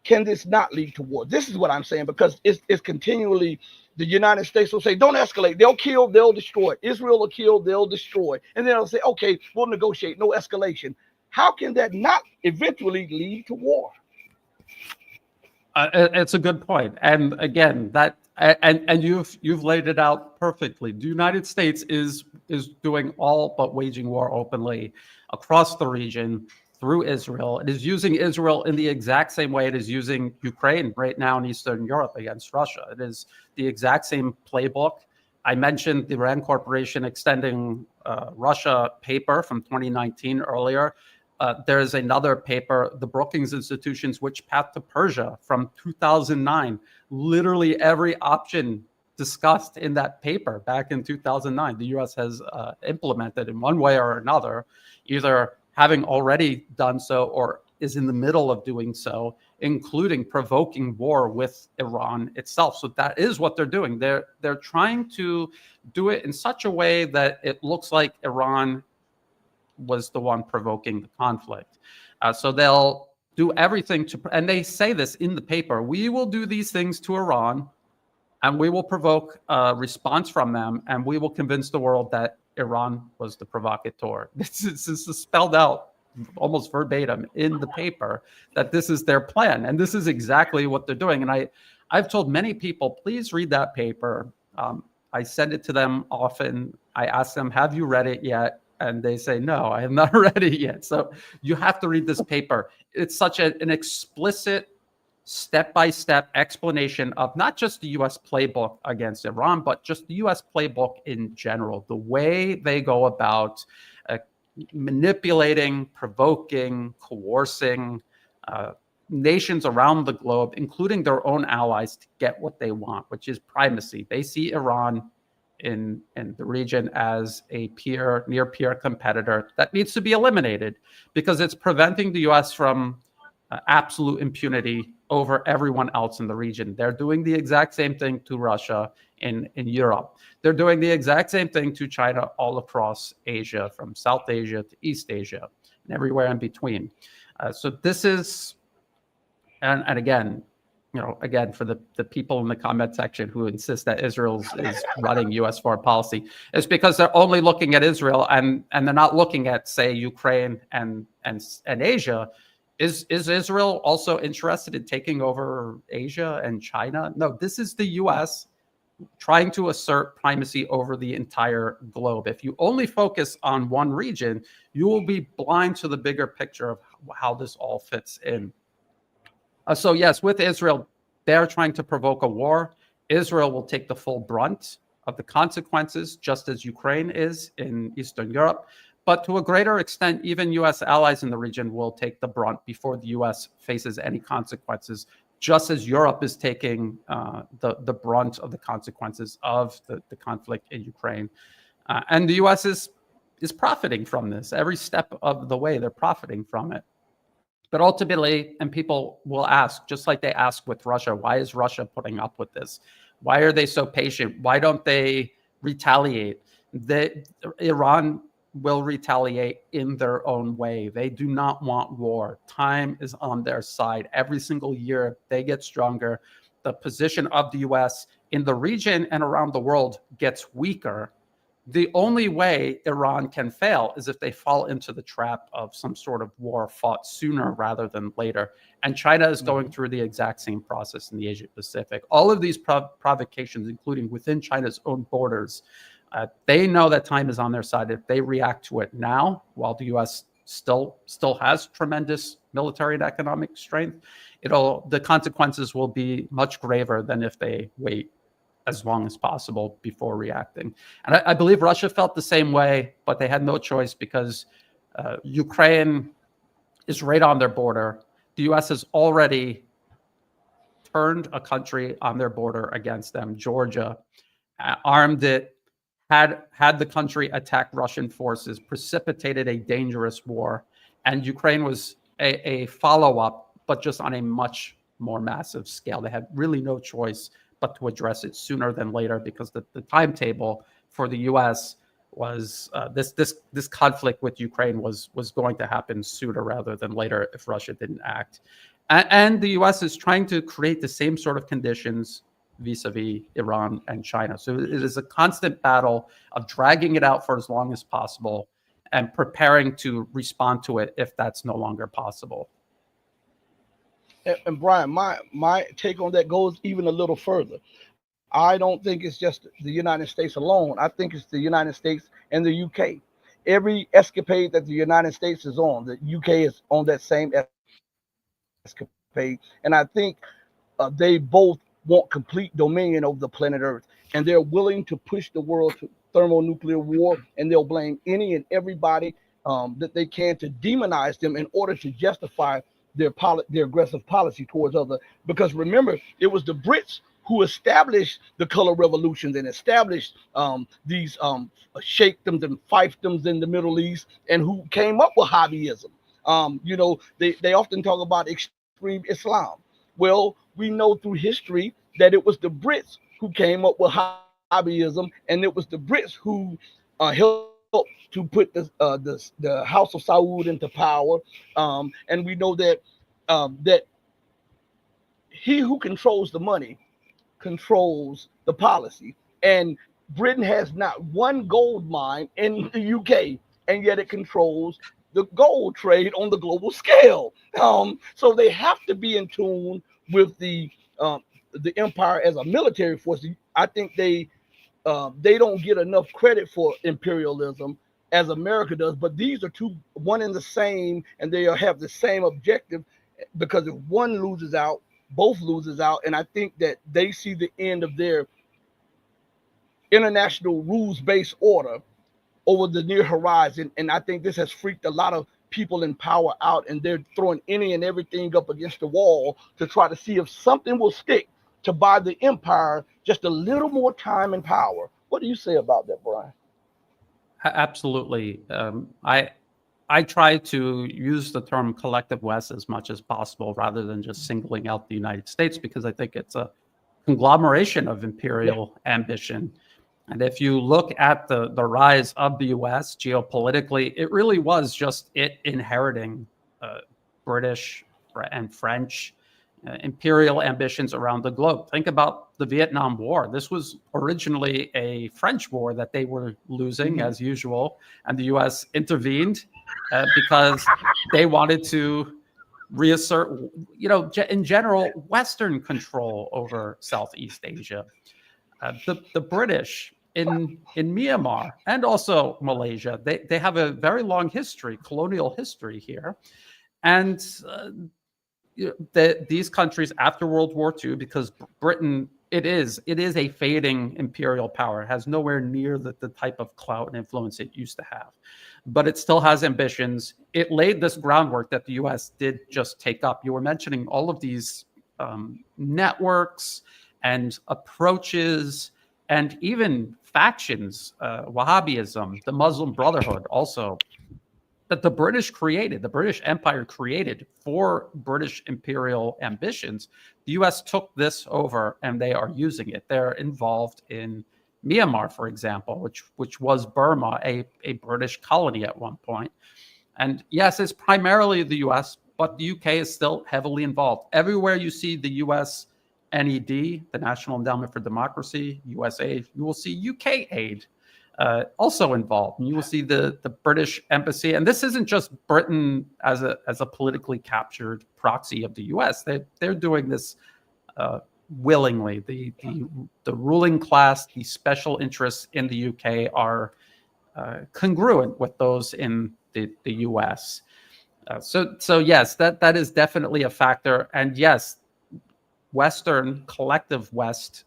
can this not lead to war? This is what I'm saying, because it's continually the United States will say, don't escalate. They'll kill, they'll destroy. Israel will kill, they'll destroy. And then they'll say, okay, we'll negotiate, no escalation. How can that not eventually lead to war? It's a good point, and again, and you've laid it out perfectly. The United States is doing all but waging war openly across the region through Israel. It is using Israel in the exact same way it is using Ukraine right now in Eastern Europe against Russia. It is the exact same playbook. I mentioned the Rand Corporation extending Russia paper from 2019 earlier. There is another paper, the Brookings Institution's Which Path to Persia from 2009. Literally every option discussed in that paper back in 2009, the U.S. has implemented in one way or another, either having already done so or is in the middle of doing so, including provoking war with Iran itself. So that is what they're doing. They're trying to do it in such a way that it looks like Iran was the one provoking the conflict. So they'll do everything to, and they say this in the paper, we will do these things to Iran and we will provoke a response from them, and we will convince the world that Iran was the provocateur. This is spelled out almost verbatim in the paper that this is their plan. And this is exactly what they're doing. And I've told many people, please read that paper. I send it to them often. I ask them, have you read it yet? And they say, no, I have not read it yet. So you have to read this paper. It's such an explicit step-by-step explanation of not just the U.S. playbook against Iran, but just the U.S. playbook in general, the way they go about manipulating, provoking, coercing nations around the globe, including their own allies, to get what they want, which is primacy. They see Iran in the region as a near peer competitor that needs to be eliminated because it's preventing the U.S. from absolute impunity over everyone else in the region. They're doing the exact same thing to Russia in Europe. They're doing the exact same thing to China all across Asia, from South Asia to East Asia, and everywhere in between. So this is, and again, again, for the people in the comment section who insist that Israel is running U.S. foreign policy, it's because they're only looking at Israel and they're not looking at, say, Ukraine and Asia. Is Israel also interested in taking over Asia and China? No, this is the U.S. trying to assert primacy over the entire globe. If you only focus on one region, you will be blind to the bigger picture of how this all fits in. So yes, with Israel, they're trying to provoke a war. Israel will take the full brunt of the consequences, just as Ukraine is in Eastern Europe. But to a greater extent, even U.S. allies in the region will take the brunt before the U.S. faces any consequences, just as Europe is taking the brunt of the consequences of the conflict in Ukraine. And the U.S. is profiting from this. Every step of the way, they're profiting from it. But ultimately, and people will ask, just like they ask with Russia, why is Russia putting up with this? Why are they so patient? Why don't they retaliate? Iran will retaliate in their own way. They do not want war. Time is on their side. Every single year, they get stronger. The position of the U.S. in the region and around the world gets weaker the only way Iran can fail is if they fall into the trap of some sort of war fought sooner rather than later. And China is going through the exact same process in the Asia Pacific. All of these provocations, including within China's own borders, they know that time is on their side. If they react to it now, while the U.S. still has tremendous military and economic strength, the consequences will be much graver than if they wait as long as possible before reacting. And I believe Russia felt the same way, but they had no choice because Ukraine is right on their border. The U.S. has already turned a country on their border against them, Georgia, armed it, had the country attack Russian forces, precipitated a dangerous war, and Ukraine was a follow-up, but just on a much more massive scale. They had really no choice but to address it sooner than later because the timetable for the U.S. was this conflict with Ukraine was going to happen sooner rather than later if Russia didn't act. And the U.S. is trying to create the same sort of conditions vis-a-vis Iran and China. So it is a constant battle of dragging it out for as long as possible and preparing to respond to it if that's no longer possible. And Brian, my take on that goes even a little further. I don't think it's just the United States alone. I think it's the United States and the UK. Every escapade that the United States is on, the UK is on that same escapade. And I think they both want complete dominion over the planet Earth. And they're willing to push the world to thermonuclear war. And they'll blame any and everybody that they can to demonize them in order to justify their aggressive policy towards other. Because remember, it was the Brits who established the color revolutions and established these sheikdoms and fiefdoms in the Middle East, and who came up with hobbyism. They often talk about extreme Islam. Well, we know through history that it was the Brits who came up with hobbyism, and it was the Brits who helped to put the House of Saud into power. And we know that that he who controls the money controls the policy. And Britain has not one gold mine in the UK, and yet it controls the gold trade on the global scale. So they have to be in tune with the empire as a military force. I think they don't get enough credit for imperialism as America does, but these are two, one and the same, and they have the same objective, because if one loses out, both loses out. And I think that they see the end of their international rules-based order over the near horizon. And I think this has freaked a lot of people in power out, and they're throwing any and everything up against the wall to try to see if something will stick to buy the empire just a little more time and power. What do you say about that, Brian? Absolutely. I try to use the term collective West as much as possible rather than just singling out the United States, because I think it's a conglomeration of imperial ambition. And if you look at the rise of the U.S. geopolitically, it really was just it inheriting British and French imperial ambitions around the globe. Think about the Vietnam War. This was originally a French war that they were losing, as usual, and the U.S. intervened because they wanted to reassert, in general, Western control over Southeast Asia. The British in Myanmar and also Malaysia, they have a very long history, colonial history here, and these countries after World War II, because Britain, it is a fading imperial power. It has nowhere near the type of clout and influence it used to have, but it still has ambitions. It laid this groundwork that the U.S. did just take up. You were mentioning all of these networks and approaches and even factions, Wahhabism, the Muslim Brotherhood also, that the British created, the British Empire created for British imperial ambitions. The U.S. took this over and they are using it. They're involved in Myanmar, for example, which was Burma, a British colony at one point. And yes, it's primarily the U.S., but the UK is still heavily involved. Everywhere you see the U.S. NED, the National Endowment for Democracy, USAID, you will see UK aid. also involved. And you will see the British embassy, and this isn't just Britain as a politically captured proxy of the U.S. They're doing this willingly. The ruling class, the special interests in the UK are congruent with those in the U.S. So yes, that is definitely a factor, and yes, Western collective West,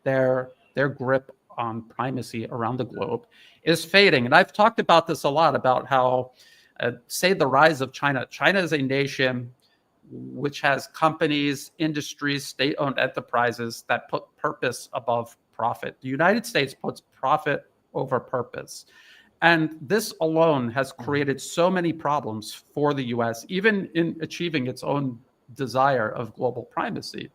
their grip on primacy around the globe is fading. And I've talked about this a lot about how, say, the rise of China. China is a nation which has companies, industries, state-owned enterprises that put purpose above profit. The United States puts profit over purpose. And this alone has created so many problems for the US, even in achieving its own desire of global primacy.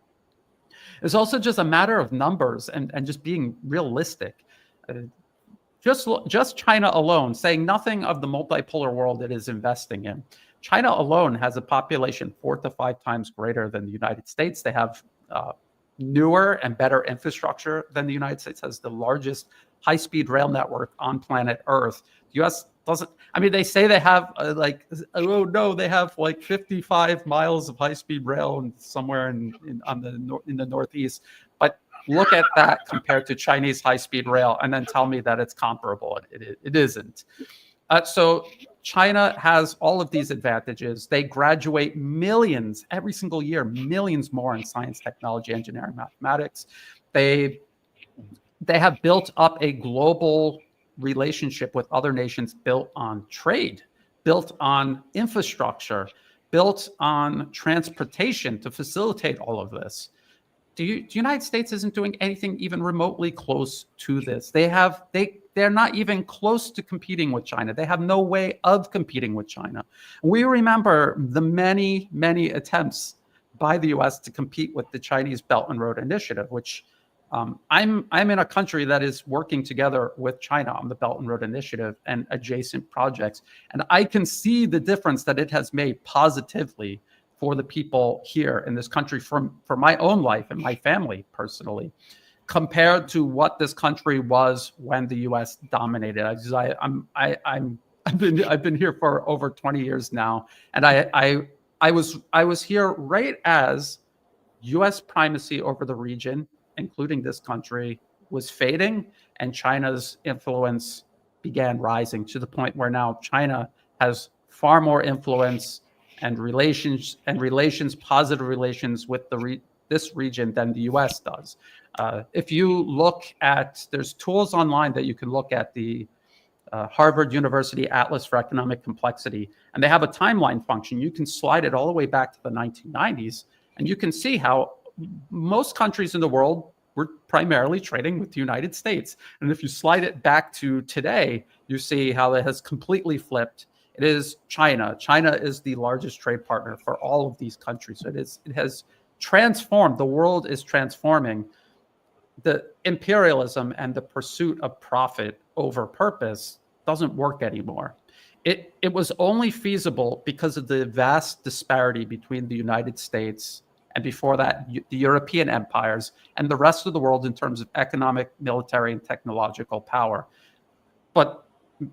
It's also just a matter of numbers and just being realistic. Just China alone, saying nothing of the multipolar world it is investing in. China alone has a population 4 to 5 times greater than the United States. They have newer and better infrastructure than the United States, has the largest high-speed rail network on planet Earth. The U.S. doesn't. I mean, they say they have they have like 55 miles of high-speed rail somewhere in the Northeast. But look at that compared to Chinese high-speed rail, and then tell me that it's comparable. It isn't. So China has all of these advantages. They graduate millions every single year, millions more in science, technology, engineering, mathematics. They have built up a global relationship with other nations built on trade, built on infrastructure, built on transportation to facilitate all of this. The United States isn't doing anything even remotely close to this. They're not even close to competing with China. They have no way of competing with China. We remember the many, many attempts by the U.S. to compete with the Chinese Belt and Road Initiative, which I'm in a country that is working together with China on the Belt and Road Initiative and adjacent projects. And I can see the difference that it has made positively for the people here in this country, for my own life and my family personally, compared to what this country was when the U.S. dominated. I've been here for over 20 years now, and I was here right as U.S. primacy over the region, including this country, was fading, and China's influence began rising to the point where now China has far more influence and positive relations with this region than the U.S. does. If you look at, there's tools online that you can look at, the Harvard University Atlas for Economic Complexity, and they have a timeline function. You can slide it all the way back to the 1990s, and you can see how most countries in the world were primarily trading with the United States. And if you slide it back to today, you see how it has completely flipped. It is China. China is the largest trade partner for all of these countries. So it has transformed. The world is transforming. The imperialism and the pursuit of profit over purpose doesn't work anymore. It was only feasible because of the vast disparity between the United States and, before that, the European empires and the rest of the world in terms of economic, military, and technological power. But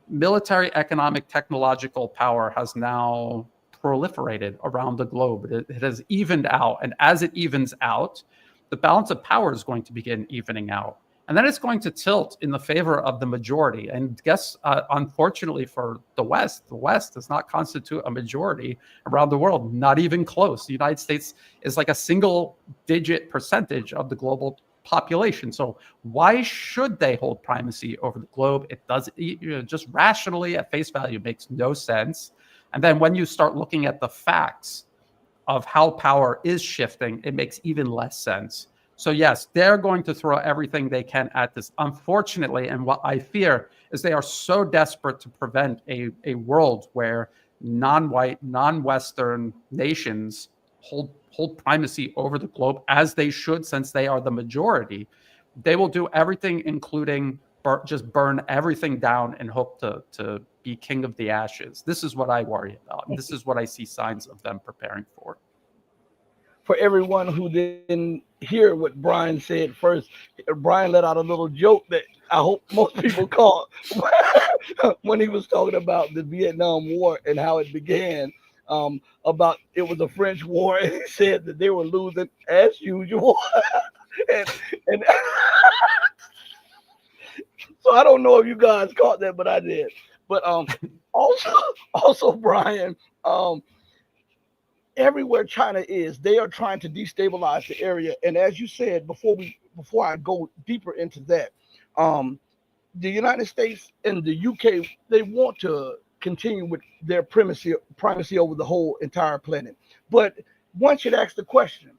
military, economic, technological power has now proliferated around the globe. It has evened out. And as it evens out, the balance of power is going to begin evening out. And then it's going to tilt in the favor of the majority. And unfortunately for the West does not constitute a majority around the world, not even close. The United States is like a single-digit percentage of the global population. So why should they hold primacy over the globe? It does, just rationally at face value, makes no sense. And then when you start looking at the facts of how power is shifting, it makes even less sense. So yes, they're going to throw everything they can at this. Unfortunately, and what I fear is they are so desperate to prevent a world where non-white, non-Western nations hold primacy over the globe, as they should, since they are the majority. They will do everything, including just burn everything down and hope to be king of the ashes. This is what I worry about. And this is what I see signs of them preparing for. For everyone who didn't hear what Brian said first, Brian let out a little joke that I hope most people caught when he was talking about the Vietnam War and how it began. About it was a French war, and he said that they were losing as usual. and, and so I don't know if you guys caught that, but I did. But also, also Brian, um, everywhere China is, they are trying to destabilize the area. And as you said before I go deeper into that, um, the United States and the UK, they want to continue with their primacy over the whole entire planet. But one should ask the question: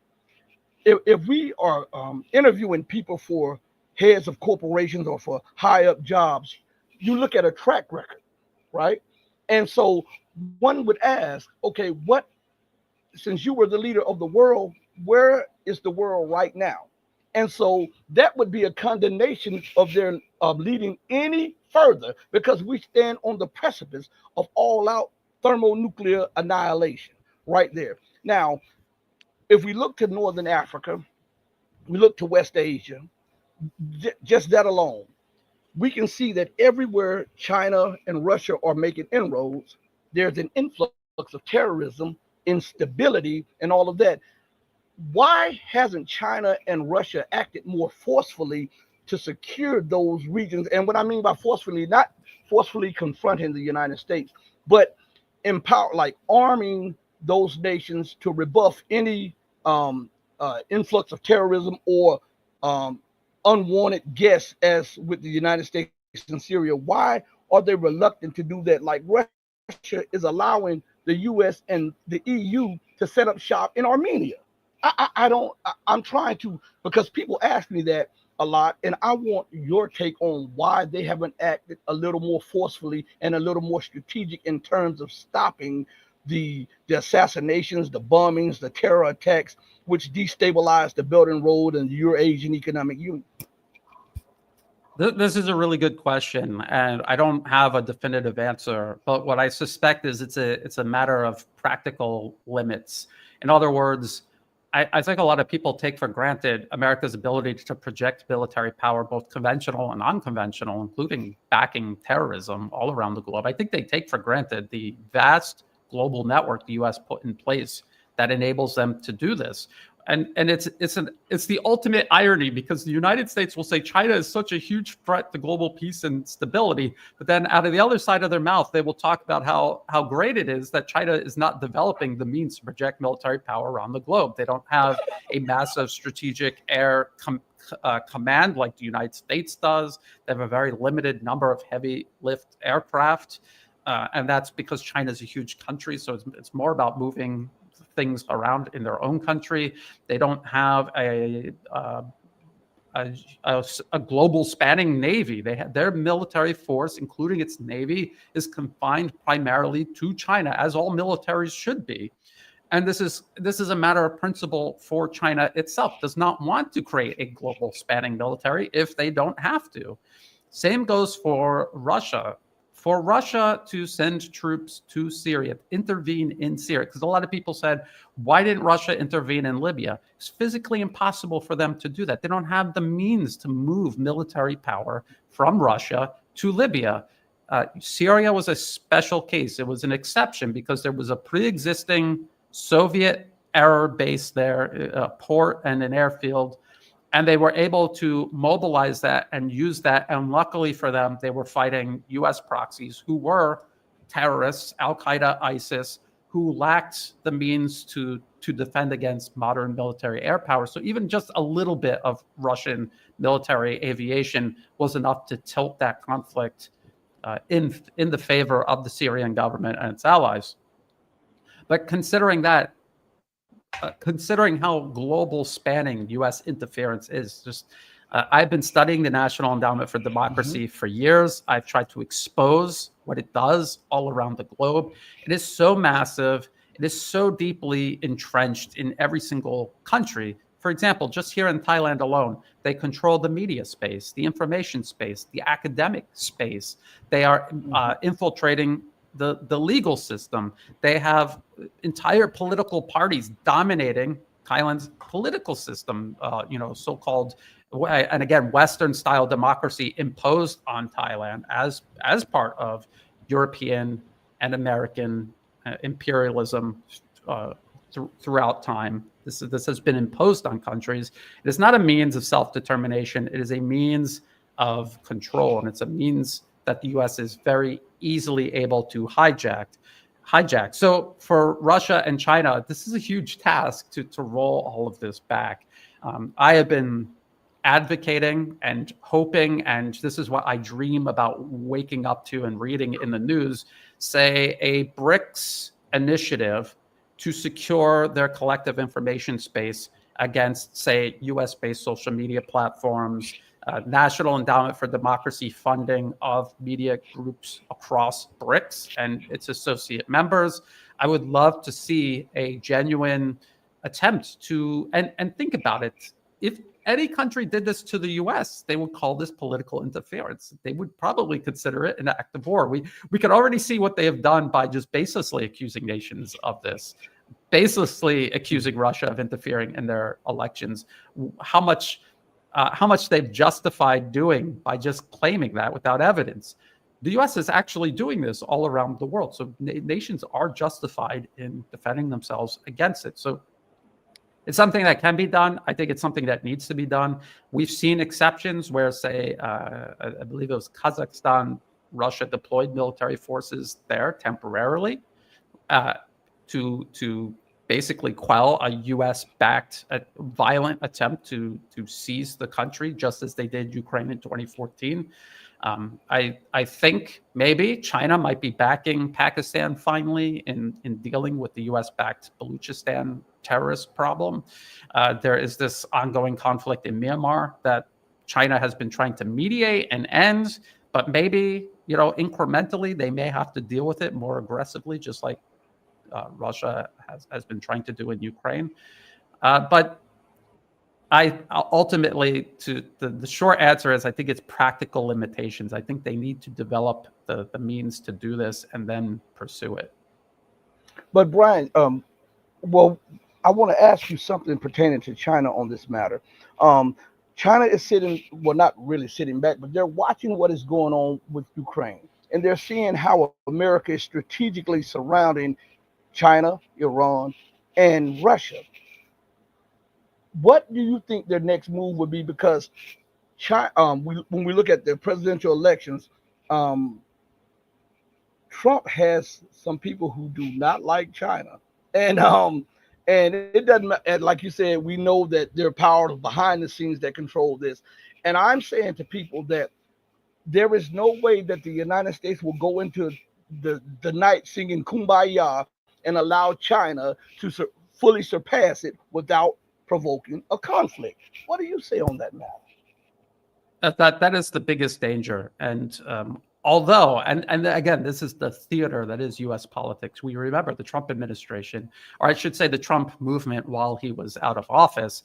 if we are interviewing people for heads of corporations or for high up jobs, you look at a track record, right? And so one would ask, okay, what since you were the leader of the world, where is the world right now? And so that would be a condemnation of their leading any further because we stand on the precipice of all out thermonuclear annihilation right there. Now, if we look to Northern Africa, we look to West Asia, just that alone, we can see that everywhere China and Russia are making inroads, there's an influx of terrorism, instability, and all of that. Why hasn't China and Russia acted more forcefully to secure those regions? And what I mean by forcefully, not forcefully confronting the United States, but empower, like arming those nations to rebuff any influx of terrorism or um, unwanted guests, as with the United States and Syria. Why are they reluctant to do that? Like Russia is allowing the U.S. and the EU to set up shop in Armenia. I don't. I'm trying to because people ask me that a lot, and I want your take on why they haven't acted a little more forcefully and a little more strategic in terms of stopping the assassinations, the bombings, the terror attacks, which destabilized the Belt and Road and the Eurasian Economic Union. This is a really good question, and I don't have a definitive answer. But what I suspect is it's a matter of practical limits. In other words, I think a lot of people take for granted America's ability to project military power, both conventional and unconventional, including backing terrorism all around the globe. I think they take for granted the vast global network the U.S. put in place that enables them to do this. And it's the ultimate irony because the United States will say China is such a huge threat to global peace and stability, but then out of the other side of their mouth, they will talk about how great it is that China is not developing the means to project military power around the globe. They don't have a massive strategic air command like the United States does. They have a very limited number of heavy lift aircraft, and that's because China is a huge country, so it's more about moving things around in their own country. They don't have a global spanning navy. Their military force, including its navy, is confined primarily to China, as all militaries should be. And this is a matter of principle for China itself. Does not want to create a global spanning military if they don't have to. Same goes for Russia. For Russia to send troops to Syria, intervene in Syria, because a lot of people said, why didn't Russia intervene in Libya? It's physically impossible for them to do that. They don't have the means to move military power from Russia to Libya. Syria was a special case. It was an exception because there was a pre-existing Soviet era base there, a port and an airfield. And they were able to mobilize that and use that. And luckily for them, they were fighting U.S. proxies who were terrorists, Al-Qaeda, ISIS, who lacked the means to defend against modern military air power. So even just a little bit of Russian military aviation was enough to tilt that conflict in the favor of the Syrian government and its allies. But considering how global spanning U.S. interference is, I've been studying the National Endowment for Democracy for years. I've tried to expose what it does all around the globe. It is so massive. It is so deeply entrenched in every single country. For example, just here in Thailand alone, they control the media space, the information space, the academic space. They are infiltrating the legal system. They have entire political parties dominating Thailand's political system, so-called and again, Western-style democracy imposed on Thailand as part of European and American imperialism throughout time. This has been imposed on countries. It is not a means of self-determination. It is a means of control, and it's a means that the U.S. is very easily able to hijack. So for Russia and China, this is a huge task to roll all of this back. I have been advocating and hoping, and this is what I dream about waking up to and reading in the news, say a BRICS initiative to secure their collective information space against, say, US-based social media platforms, National Endowment for Democracy funding of media groups across BRICS and its associate members. I would love to see a genuine attempt to, and think about it, if any country did this to the US, they would call this political interference. They would probably consider it an act of war. We could already see what they have done by just baselessly accusing nations of this, baselessly accusing Russia of interfering in their elections. How much they've justified doing by just claiming that without evidence. The US is actually doing this all around the world. So nations are justified in defending themselves against it. So it's something that can be done. I think it's something that needs to be done. We've seen exceptions where, say, I believe it was Kazakhstan, Russia deployed military forces there temporarily to basically quell a U.S.-backed violent attempt to seize the country, just as they did Ukraine in 2014. I think maybe China might be backing Pakistan finally in dealing with the U.S.-backed Baluchistan terrorist problem. There is this ongoing conflict in Myanmar that China has been trying to mediate and end, but maybe, incrementally they may have to deal with it more aggressively, just like Russia has been trying to do in Ukraine. But I ultimately, the short answer is I think it's practical limitations. I think they need to develop the means to do this and then pursue it. But Brian, well, I want to ask you something pertaining to China on this matter. China is not really sitting back, but they're watching what is going on with Ukraine. And they're seeing how America is strategically surrounding China, Iran, and Russia. What do you think their next move would be? Because China, when we look at the presidential elections, Trump has some people who do not like China, and it doesn't. And like you said, we know that there are powers behind the scenes that control this. And I'm saying to people that there is no way that the United States will go into the night singing "Kumbaya" and allow China to fully surpass it without provoking a conflict. What do you say on that matter? That is the biggest danger. And although, and again, this is the theater that is U.S. politics. We remember the Trump administration, or I should say the Trump movement while he was out of office.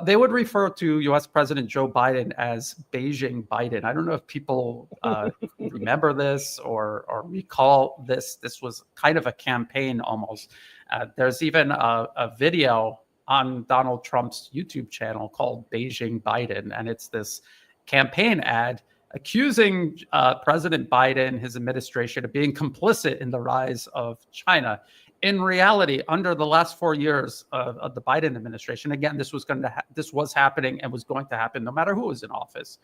They would refer to U.S. President Joe Biden as Beijing Biden. I don't know if people remember this or recall this. This was kind of a campaign almost. There's even a video on Donald Trump's YouTube channel called Beijing Biden, and it's this campaign ad accusing President Biden, his administration, of being complicit in the rise of China. In reality, under the last 4 years of the Biden administration, again, this was happening and was going to happen no matter who was in office.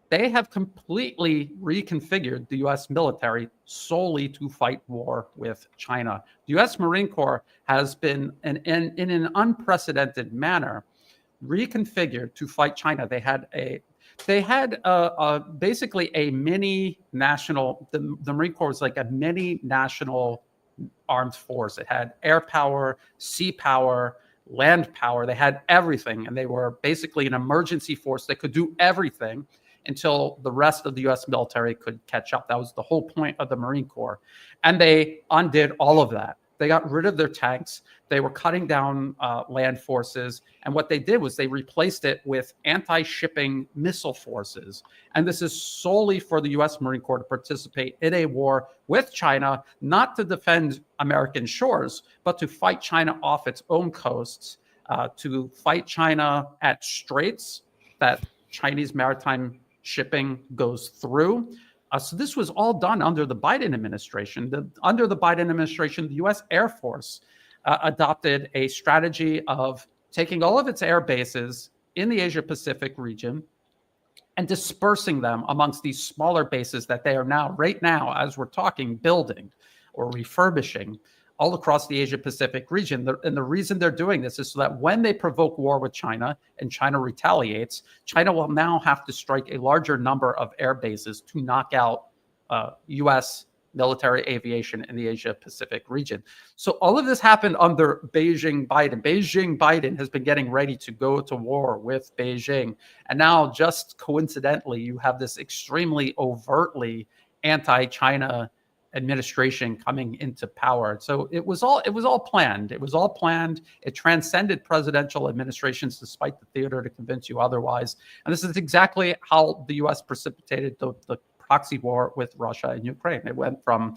They have completely reconfigured the U.S. military solely to fight war with China. The U.S. Marine Corps has been, in an unprecedented manner, reconfigured to fight China. They had basically a mini national. The Marine Corps was like a mini national armed force. It had air power, sea power, land power. They had everything, and they were basically an emergency force that could do everything until the rest of the U.S. military could catch up. That was the whole point of the Marine Corps. And they undid all of that. They got rid of their tanks. They were cutting down land forces. And what they did was they replaced it with anti-shipping missile forces. And this is solely for the U.S. Marine Corps to participate in a war with China, not to defend American shores, but to fight China off its own coasts, to fight China at straits, that Chinese maritime shipping goes through. So this was all done under the Biden administration. Under the Biden administration, the U.S. Air Force adopted a strategy of taking all of its air bases in the Asia Pacific region and dispersing them amongst these smaller bases that they are now, right now, as we're talking, building or refurbishing all across the Asia Pacific region. And the reason they're doing this is so that when they provoke war with China and China retaliates, China will now have to strike a larger number of air bases to knock out U.S. military aviation in the Asia Pacific region. So all of this happened under Beijing Biden. Beijing Biden has been getting ready to go to war with Beijing. And now, just coincidentally, you have this extremely overtly anti-China administration coming into power. So it was all planned. It was all planned. It transcended presidential administrations, despite the theater to convince you otherwise. And this is exactly how the U.S. precipitated the proxy war with Russia and Ukraine. It went from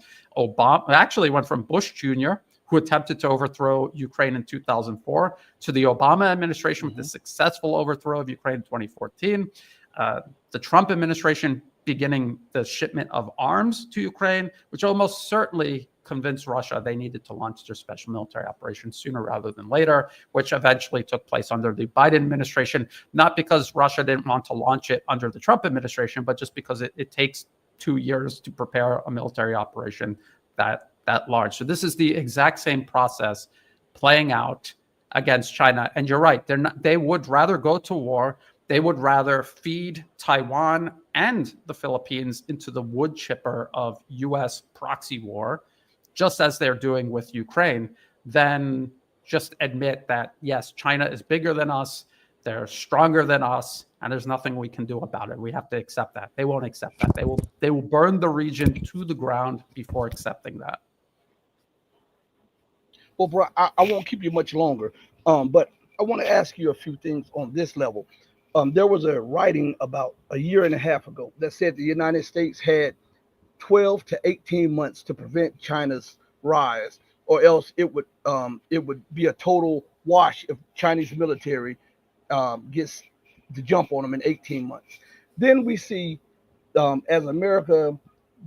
Bush Jr., who attempted to overthrow Ukraine in 2004, to the Obama administration with the successful overthrow of Ukraine in 2014, the Trump administration beginning the shipment of arms to Ukraine, which almost certainly convinced Russia they needed to launch their special military operation sooner rather than later, which eventually took place under the Biden administration, not because Russia didn't want to launch it under the Trump administration, but just because it takes 2 years to prepare a military operation that large. So this is the exact same process playing out against China. And you're right, they would rather go to war. They would rather feed Taiwan and the Philippines into the wood chipper of U.S. proxy war, just as they're doing with Ukraine, than just admit that, yes, China is bigger than us, they're stronger than us, and there's nothing we can do about it. We have to accept that. They won't accept that. They will burn the region to the ground before accepting that. Well, bro, I won't keep you much longer, but I want to ask you a few things on this level. There was a writing about a year and a half ago that said the United States had 12 to 18 months to prevent China's rise, or else it would be a total wash if Chinese military gets the jump on them in 18 months. Then we see as America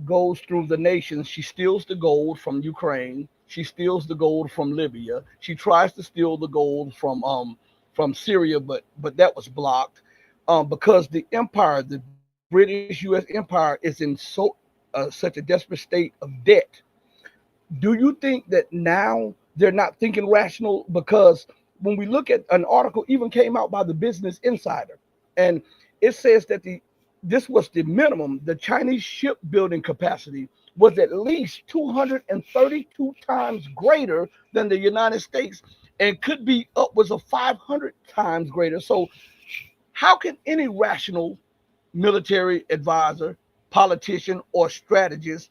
goes through the nations, she steals the gold from Ukraine, she steals the gold from Libya, she tries to steal the gold from Syria, but that was blocked because the empire, the British U.S. empire, is in such a desperate state of debt. Do you think that now they're not thinking rational? Because when we look at an article, even came out by the Business Insider, and it says that this was the minimum. The Chinese shipbuilding capacity was at least 232 times greater than the United States, and could be upwards of 500 times greater. So how can any rational military advisor, politician, or strategist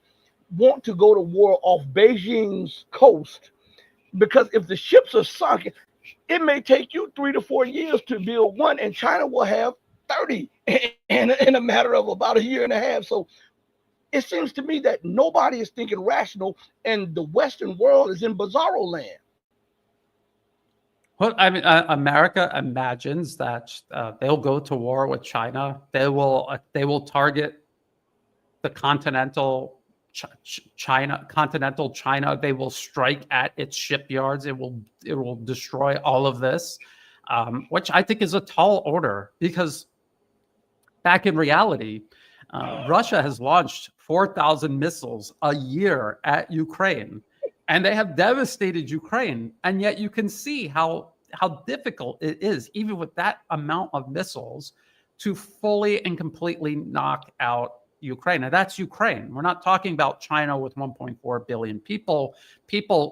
want to go to war off Beijing's coast? Because if the ships are sunk, it may take you 3 to 4 years to build one, and China will have 30 in a matter of about a year and a half. So it seems to me that nobody is thinking rational, and the Western world is in bizarro land. Well, I mean, America imagines that they'll go to war with China. They will target the continental China. They will strike at its shipyards. It will destroy all of this, which I think is a tall order, because back in reality, Russia has launched 4,000 missiles a year at Ukraine, and they have devastated Ukraine. And yet you can see how difficult it is, even with that amount of missiles, to fully and completely knock out Ukraine. Now, that's Ukraine. We're not talking about China with 1.4 billion people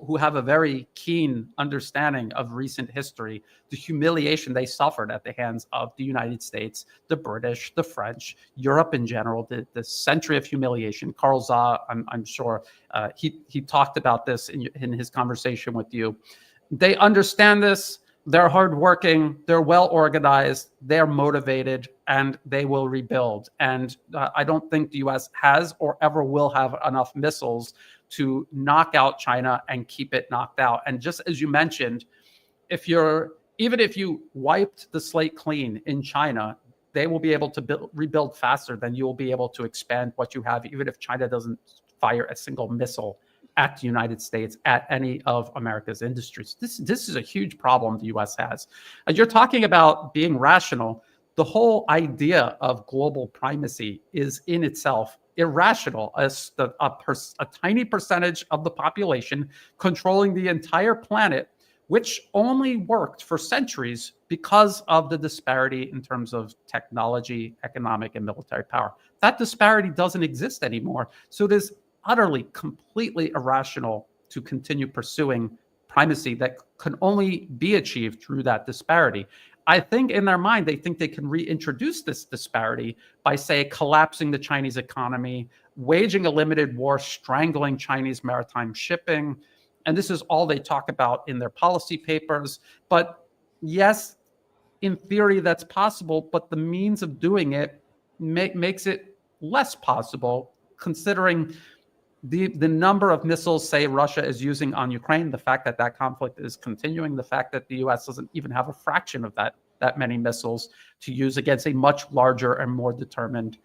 who have a very keen understanding of recent history, the humiliation they suffered at the hands of the United States, the British, the French, Europe in general, the century of humiliation. Carl Zah, I'm sure he talked about this in his conversation with you. They understand this. They're hardworking, they're well organized, they're motivated, and they will rebuild. And I don't think the U.S. has or ever will have enough missiles to knock out China and keep it knocked out. And just as you mentioned, even if you wiped the slate clean in China, they will be able to rebuild faster than you will be able to expand what you have, even if China doesn't fire a single missile at the United States, at any of America's industries. This is a huge problem the U.S. has. You're talking about being rational. The whole idea of global primacy is in itself irrational, as a tiny percentage of the population controlling the entire planet, which only worked for centuries because of the disparity in terms of technology, economic, and military power. That disparity doesn't exist anymore. So it is utterly, completely irrational to continue pursuing primacy that can only be achieved through that disparity. I think in their mind, they think they can reintroduce this disparity by, say, collapsing the Chinese economy, waging a limited war, strangling Chinese maritime shipping. And this is all they talk about in their policy papers. But yes, in theory, that's possible, but the means of doing it makes it less possible, considering the number of missiles, say, Russia is using on Ukraine, the fact that that conflict is continuing, the fact that the U.S. doesn't even have a fraction of that many missiles to use against a much larger and more determined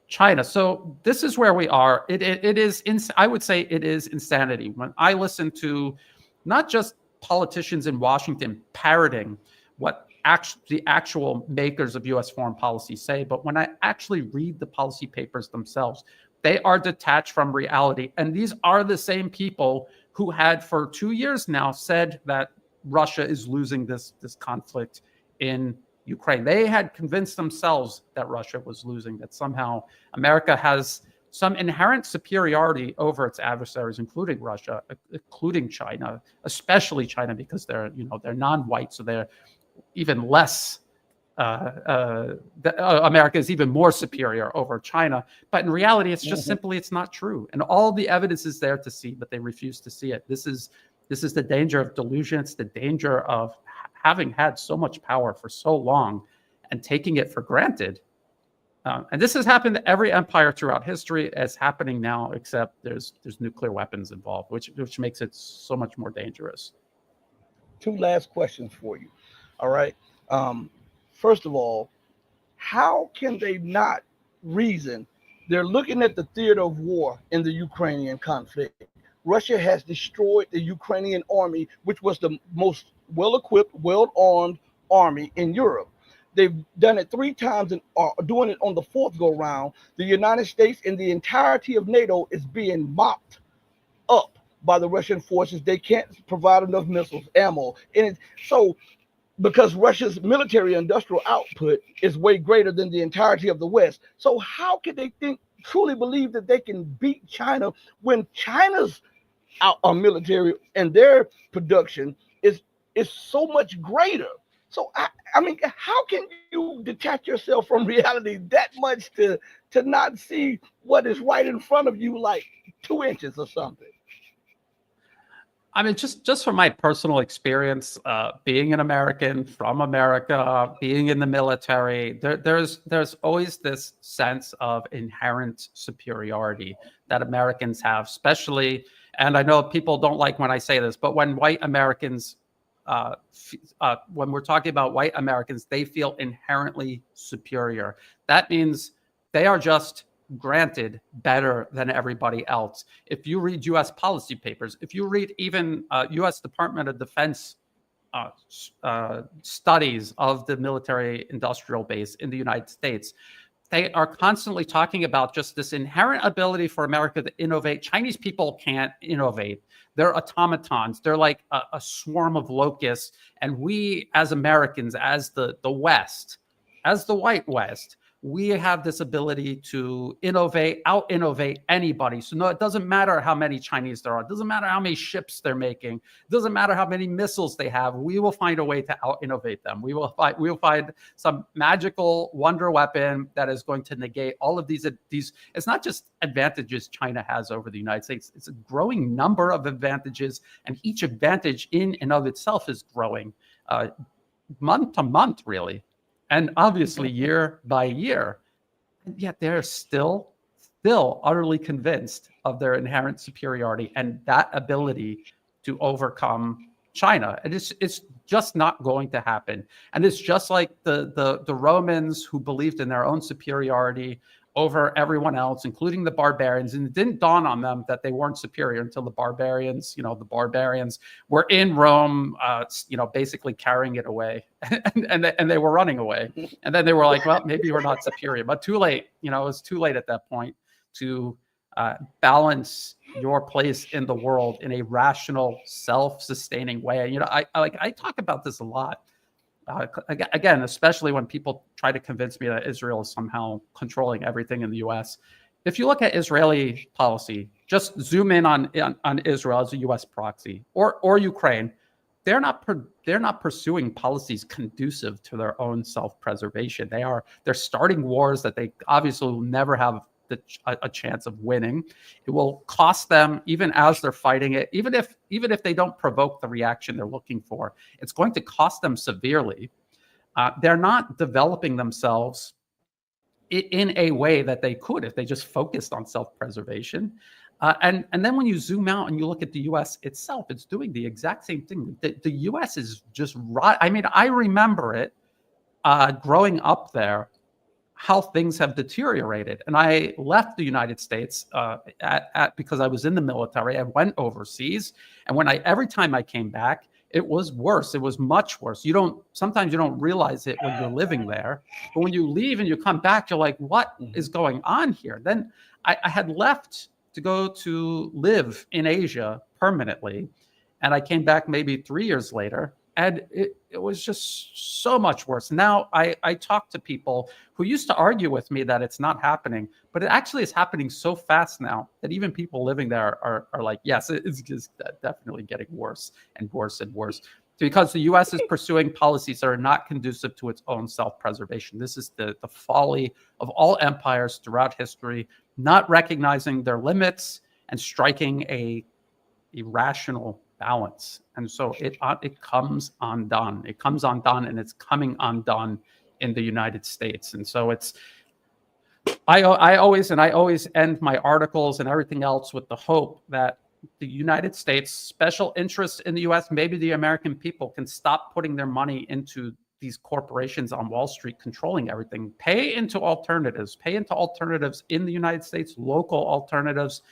China. So this is where we are. It is, I would say it is insanity. When I listen to not just politicians in Washington parroting what the actual makers of U.S. foreign policy say, but when I actually read the policy papers themselves, they are detached from reality. And these are the same people who had for 2 years now said that Russia is losing this conflict in Ukraine. They had convinced themselves that Russia was losing, that somehow America has some inherent superiority over its adversaries, including Russia, including China, especially China, because they're non-white, so they're even less. America is even more superior over China, but in reality, it's just simply, it's not true. And all the evidence is there to see, but they refuse to see it. This is the danger of delusion. It's the danger of having had so much power for so long and taking it for granted. And this has happened to every empire throughout history. It's happening now, except there's nuclear weapons involved, which makes it so much more dangerous. Two last questions for you. All right. First of all, how can they not reason? They're looking at the theater of war in the Ukrainian conflict. Russia has destroyed the Ukrainian army, which was the most well-equipped, well-armed army in Europe. They've done it 3 times and are doing it on the 4th go-round. The United States and the entirety of NATO is being mopped up by the Russian forces. They can't provide enough missiles, ammo. So because Russia's military industrial output is way greater than the entirety of the West. So how can they truly believe that they can beat China when China's military and their production is so much greater? So I mean, how can you detach yourself from reality that much to not see what is right in front of you, like 2 inches or something? I mean, just from my personal experience, being an American from America, being in the military, there's always this sense of inherent superiority that Americans have, especially. And I know people don't like when I say this, but when white Americans, when we're talking about white Americans, they feel inherently superior. That means they are just granted better than everybody else. If you read U.S. policy papers, if you read even U.S. Department of Defense studies of the military industrial base in the United States, they are constantly talking about just this inherent ability for America to innovate. Chinese people can't innovate. They're automatons. They're like a swarm of locusts. And we, as Americans, as the West, as the white West, we have this ability to out-innovate anybody. So no, it doesn't matter how many Chinese there are. It doesn't matter how many ships they're making. It doesn't matter how many missiles they have. We will find a way to out-innovate them. We will find some magical wonder weapon that is going to negate all of these. It's not just advantages China has over the United States. It's a growing number of advantages, and each advantage in and of itself is growing month to month, really. And obviously year by year, and yet they're still utterly convinced of their inherent superiority and that ability to overcome China. And it's just not going to happen. And it's just like the Romans, who believed in their own superiority over everyone else, including the barbarians. And it didn't dawn on them that they weren't superior until the barbarians were in Rome, basically carrying it away, and they were running away. And then they were like, well, maybe we're not superior, but too late. It was too late at that point to balance your place in the world in a rational, self-sustaining way. I talk about this a lot. Again, especially when people try to convince me that Israel is somehow controlling everything in the U.S. If you look at Israeli policy, just zoom in on Israel as a U.S. proxy, or Ukraine. They're not pursuing policies conducive to their own self-preservation. They're starting wars that they obviously will never have a chance of winning. It will cost them, even as they're fighting it, even if they don't provoke the reaction they're looking for. It's going to cost them severely. They're not developing themselves in a way that they could if they just focused on self-preservation. And then when you zoom out and you look at the U.S. itself, it's doing the exact same thing. The U.S. is just right. I mean, I remember it growing up there, how things have deteriorated. And I left the United States because I was in the military. I went overseas. And every time I came back, it was worse. It was much worse. Sometimes you don't realize it when you're living there. But when you leave and you come back, you're like, what is going on here? Then I had left to go to live in Asia permanently. And I came back maybe 3 years later. And it was just so much worse. Now I talk to people who used to argue with me that it's not happening, but it actually is happening so fast now that even people living there are like, yes, it's just definitely getting worse and worse and worse, because the U.S. is pursuing policies that are not conducive to its own self-preservation. This is the folly of all empires throughout history, not recognizing their limits and striking a rational balance. And so it comes undone. It comes undone, and it's coming undone in the United States. And so I always end my articles and everything else with the hope that the United States, special interests in the U.S., maybe the American people, can stop putting their money into these corporations on Wall Street controlling everything. Pay into alternatives in the United States, local alternatives.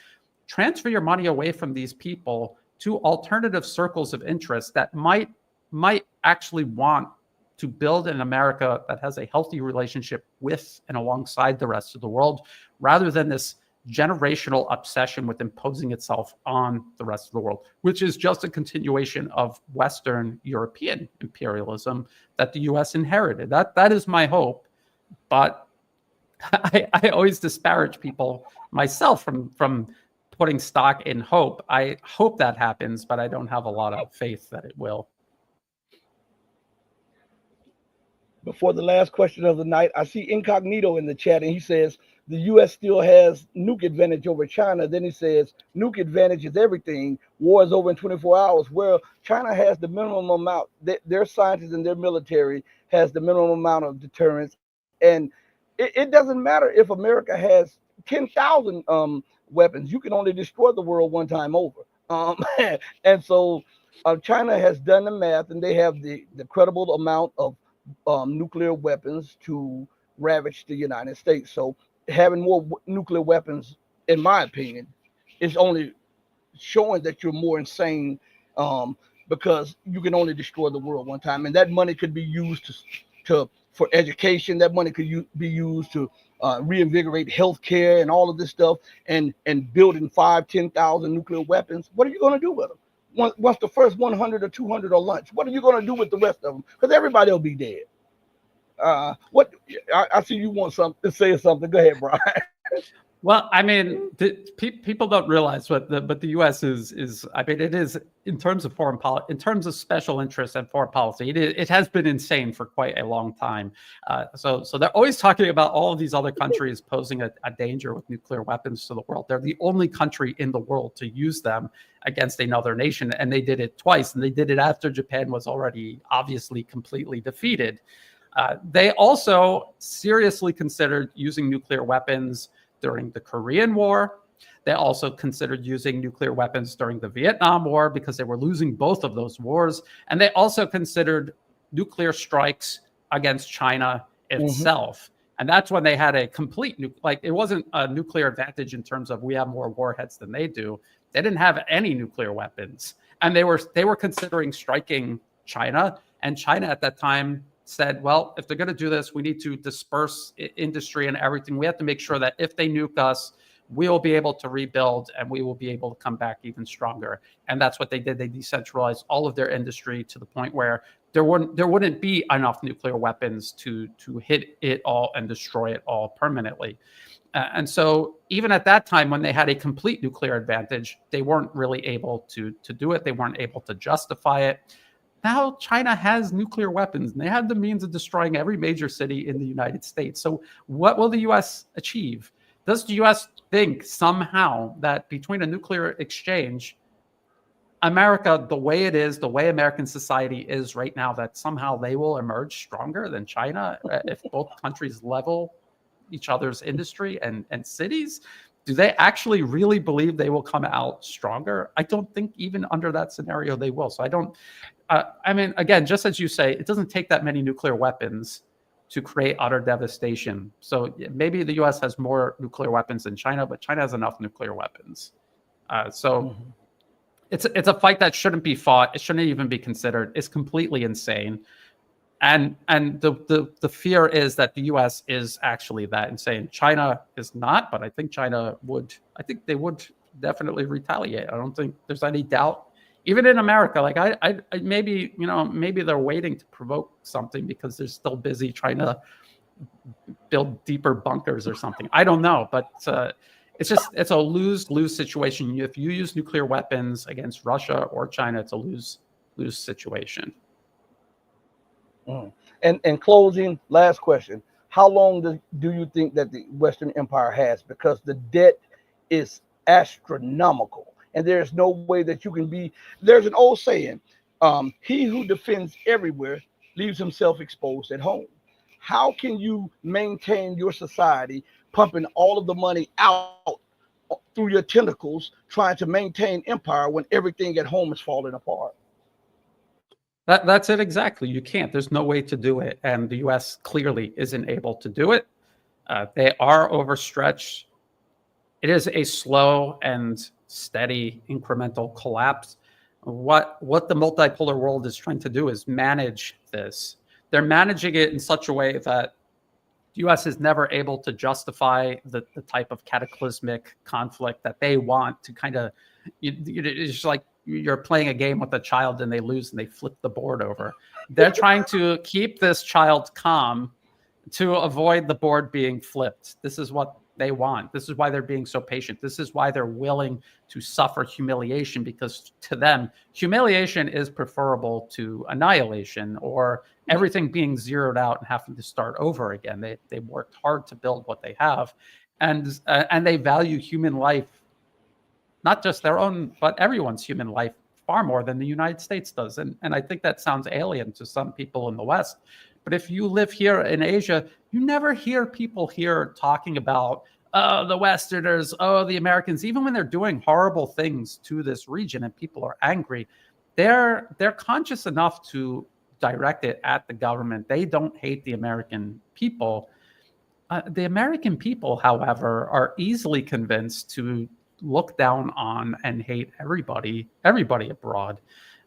Transfer your money away from these people to alternative circles of interest that might actually want to build an America that has a healthy relationship with and alongside the rest of the world, rather than this generational obsession with imposing itself on the rest of the world, which is just a continuation of Western European imperialism that the U.S. inherited. That is my hope, but I always disparage people, myself, from putting stock in hope. I hope that happens, but I don't have a lot of faith that it will. Before the last question of the night, I see Incognito in the chat, and he says the U.S. still has nuke advantage over China. Then he says nuke advantage is everything. War is over in 24 hours. Well, China has the minimum amount. Their scientists and their military has the minimum amount of deterrence. And it doesn't matter if America has 10,000 weapons. You can only destroy the world one time over. And so China has done the math, and they have the credible amount of nuclear weapons to ravage the United States. So having more nuclear weapons, in my opinion, is only showing that you're more insane, because you can only destroy the world one time, and that money could be used for education. That money could be used to reinvigorate healthcare and all of this stuff, and building 10,000 nuclear weapons. What are you going to do with them? Once the first 100 or 200 are launched, what are you going to do with the rest of them? Because everybody will be dead. I see you want to say something. Go ahead, Brian. Well, I mean, people don't realize but the U.S. is. I mean, it is, in terms of foreign policy, in terms of special interests and foreign policy, it has been insane for quite a long time. So they're always talking about all of these other countries posing a danger with nuclear weapons to the world. They're the only country in the world to use them against another nation, and they did it twice, and they did it after Japan was already obviously completely defeated. They also seriously considered using nuclear weapons during the Korean War, They also considered using nuclear weapons during the Vietnam War because they were losing both of those wars. And they also considered nuclear strikes against China Hmm. itself. And that's when they had a complete, like, it wasn't a nuclear advantage in terms of we have more warheads than they do. They didn't have any nuclear weapons. And they were considering striking China. And China at that time said, well, if they're going to do this, we need to disperse industry and everything. We have to make sure that if they nuke us, we'll be able to rebuild and we will be able to come back even stronger. And that's what they did. They decentralized all of their industry to the point where there wouldn't be enough nuclear weapons to hit it all and destroy it all permanently. And so even at that time, when they had a complete nuclear advantage, they weren't really able to do it. They weren't able to justify it. Now China has nuclear weapons and they have the means of destroying every major city in the United States. So what will the US achieve? Does the US think somehow that between a nuclear exchange, America, the way it is, the way American society is right now, that somehow they will emerge stronger than China if both countries level each other's industry and cities? Do they actually really believe they will come out stronger? I don't think even under that scenario they will. So I don't, I mean, again, just as you say, it doesn't take that many nuclear weapons to create utter devastation. So maybe the US has more nuclear weapons than China, but China has enough nuclear weapons. So it's a fight that shouldn't be fought. It shouldn't even be considered. It's completely insane. And the fear is that the US is actually that insane. China is not, but I think they would definitely retaliate. I don't think there's any doubt. Even in America, like I maybe they're waiting to provoke something because they're still busy trying to build deeper bunkers or something. I don't know, but it's a lose-lose situation. If you use nuclear weapons against Russia or China, it's a lose situation. And in closing, last question: how long do you think that the Western Empire has? Because the debt is astronomical, and there's no way that you can be. There's an old saying: "He who defends everywhere leaves himself exposed at home." How can you maintain your society pumping all of the money out through your tentacles, trying to maintain empire when everything at home is falling apart? That's it exactly. You can't. There's no way to do it, and the U.S. clearly isn't able to do it. They are overstretched. It is a slow and steady incremental collapse. What the multipolar world is trying to do is manage this. They're managing it in such a way that the U.S. is never able to justify the type of cataclysmic conflict that they want to kind of. It's just like you're playing a game with a child and they lose and they flip the board over. They're trying to keep this child calm to avoid the board being flipped. This is what they want. This is why they're being so patient. This is why they're willing to suffer humiliation, because to them, humiliation is preferable to annihilation or everything being zeroed out and having to start over again. They worked hard to build what they have, and they value human life, not just their own, but everyone's human life far more than the United States does. And I think that sounds alien to some people in the West. But if you live here in Asia, you never hear people here talking about, oh, the Westerners, oh, the Americans, even when they're doing horrible things to this region and people are angry, they're conscious enough to direct it at the government. They don't hate the American people. The American people, however, are easily convinced to look down on and hate everybody abroad.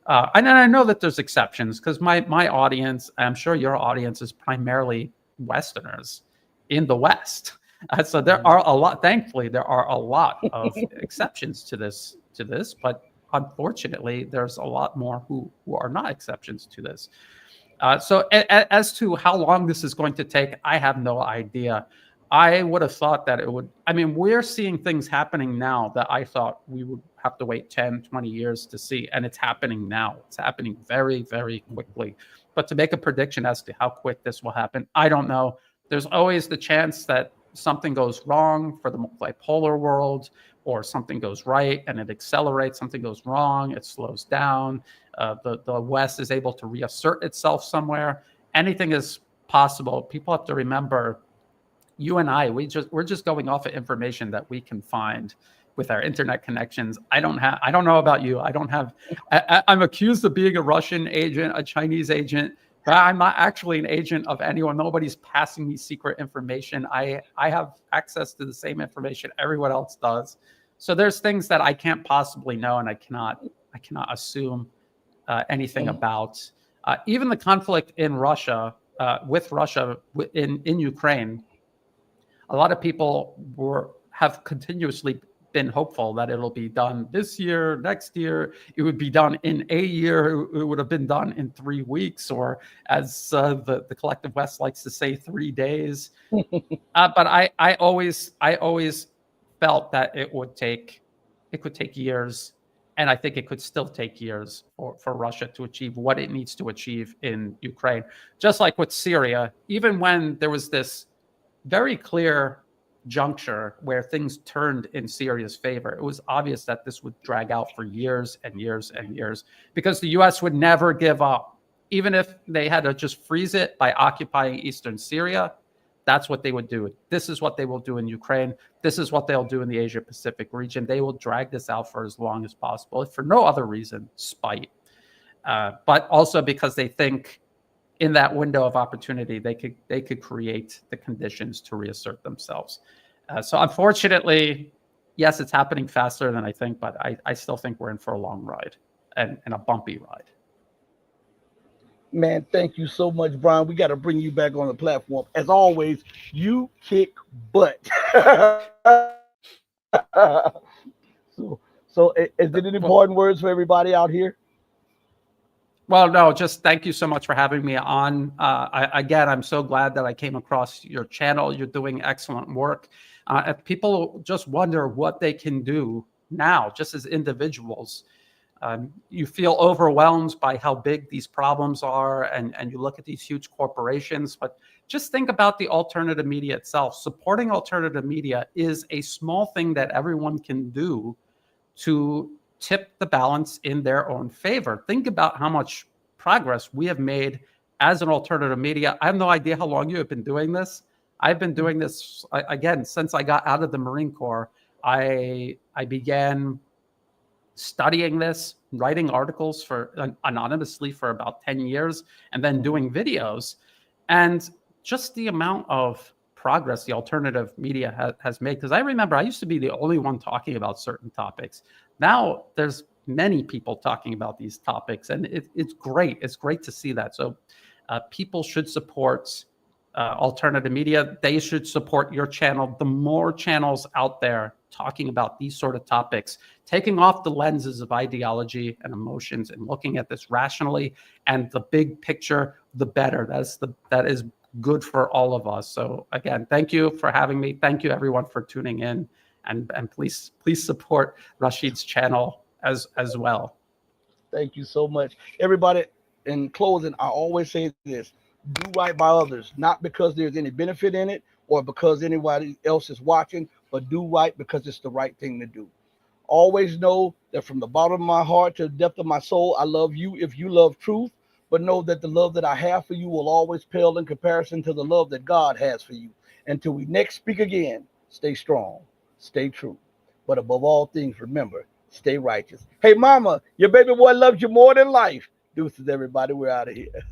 And I know that there's exceptions, because my audience, I'm sure your audience, is primarily Westerners in the West. So there are a lot, thankfully, there are a lot of exceptions to this, but unfortunately, there's a lot more who are not exceptions to this. So as to how long this is going to take, I have no idea. I would have thought that it would. I mean, we're seeing things happening now that I thought we would have to wait 10, 20 years to see. And it's happening now. It's happening very, very quickly. But to make a prediction as to how quick this will happen, I don't know. There's always the chance that something goes wrong for the multipolar world, or something goes right and it accelerates. Something goes wrong, it slows down. The West is able to reassert itself somewhere. Anything is possible. People have to remember, you and I, we're just going off of information that we can find. with our internet connections. I don't know about you. I'm accused of being a Russian agent, a Chinese agent, but I'm not actually an agent of anyone. Nobody's passing me secret information. I have access to the same information everyone else does. So there's things that I can't possibly know, and I cannot assume anything about. Even the conflict in Russia, with Russia in Ukraine, a lot of people have continuously been hopeful that it'll be done this year, next year. It would be done in a year. It would have been done in 3 weeks, or as the collective West likes to say, 3 days. But I always felt that it could take years, and I think it could still take years for Russia to achieve what it needs to achieve in Ukraine. Just like with Syria, even when there was this very clear juncture where things turned in Syria's favor, it was obvious that this would drag out for years and years and years, because the US would never give up. Even if they had to just freeze it by occupying eastern Syria, that's what they would do. This is what they will do in Ukraine. This is what they'll do in the Asia Pacific region. They will drag this out for as long as possible, if for no other reason, spite. But also because they think in that window of opportunity, they could create the conditions to reassert themselves. So unfortunately, yes, it's happening faster than I think, but I still think we're in for a long ride and a bumpy ride. Man, thank you so much, Brian. We got to bring you back on the platform. As always, you kick butt. so is there any important words for everybody out here? Well, no, just thank you so much for having me on. Again, I'm so glad that I came across your channel. You're doing excellent work. If people just wonder what they can do now, just as individuals, you feel overwhelmed by how big these problems are, and you look at these huge corporations, but just think about the alternative media itself. Supporting alternative media is a small thing that everyone can do to tip the balance in their own favor. Think about how much progress we have made as an alternative media. I have no idea how long you have been doing this. I've been doing this, again, since I got out of the Marine Corps. I began studying this, writing articles anonymously for about 10 years, and then doing videos. And just the amount of progress the alternative media has made. Because I remember I used to be the only one talking about certain topics. Now there's many people talking about these topics, and it's great. It's great to see that. So people should support alternative media. They should support your channel. The more channels out there talking about these sort of topics, taking off the lenses of ideology and emotions and looking at this rationally and the big picture, the better. That is good for all of us. So again, thank you for having me. Thank you everyone for tuning in, and please support Rashid's channel as well. Thank you so much, everybody. In closing, I always say this: do right by others, not because there's any benefit in it or because anybody else is watching, but do right because it's the right thing to do. Always know that from the bottom of my heart to the depth of my soul, I love you if you love truth, but know that the love that I have for you will always pale in comparison to the love that God has for you. Until we next speak again, stay strong, stay true, but above all things, remember, stay righteous. Hey, mama, your baby boy loves you more than life. Deuces, everybody. We're out of here.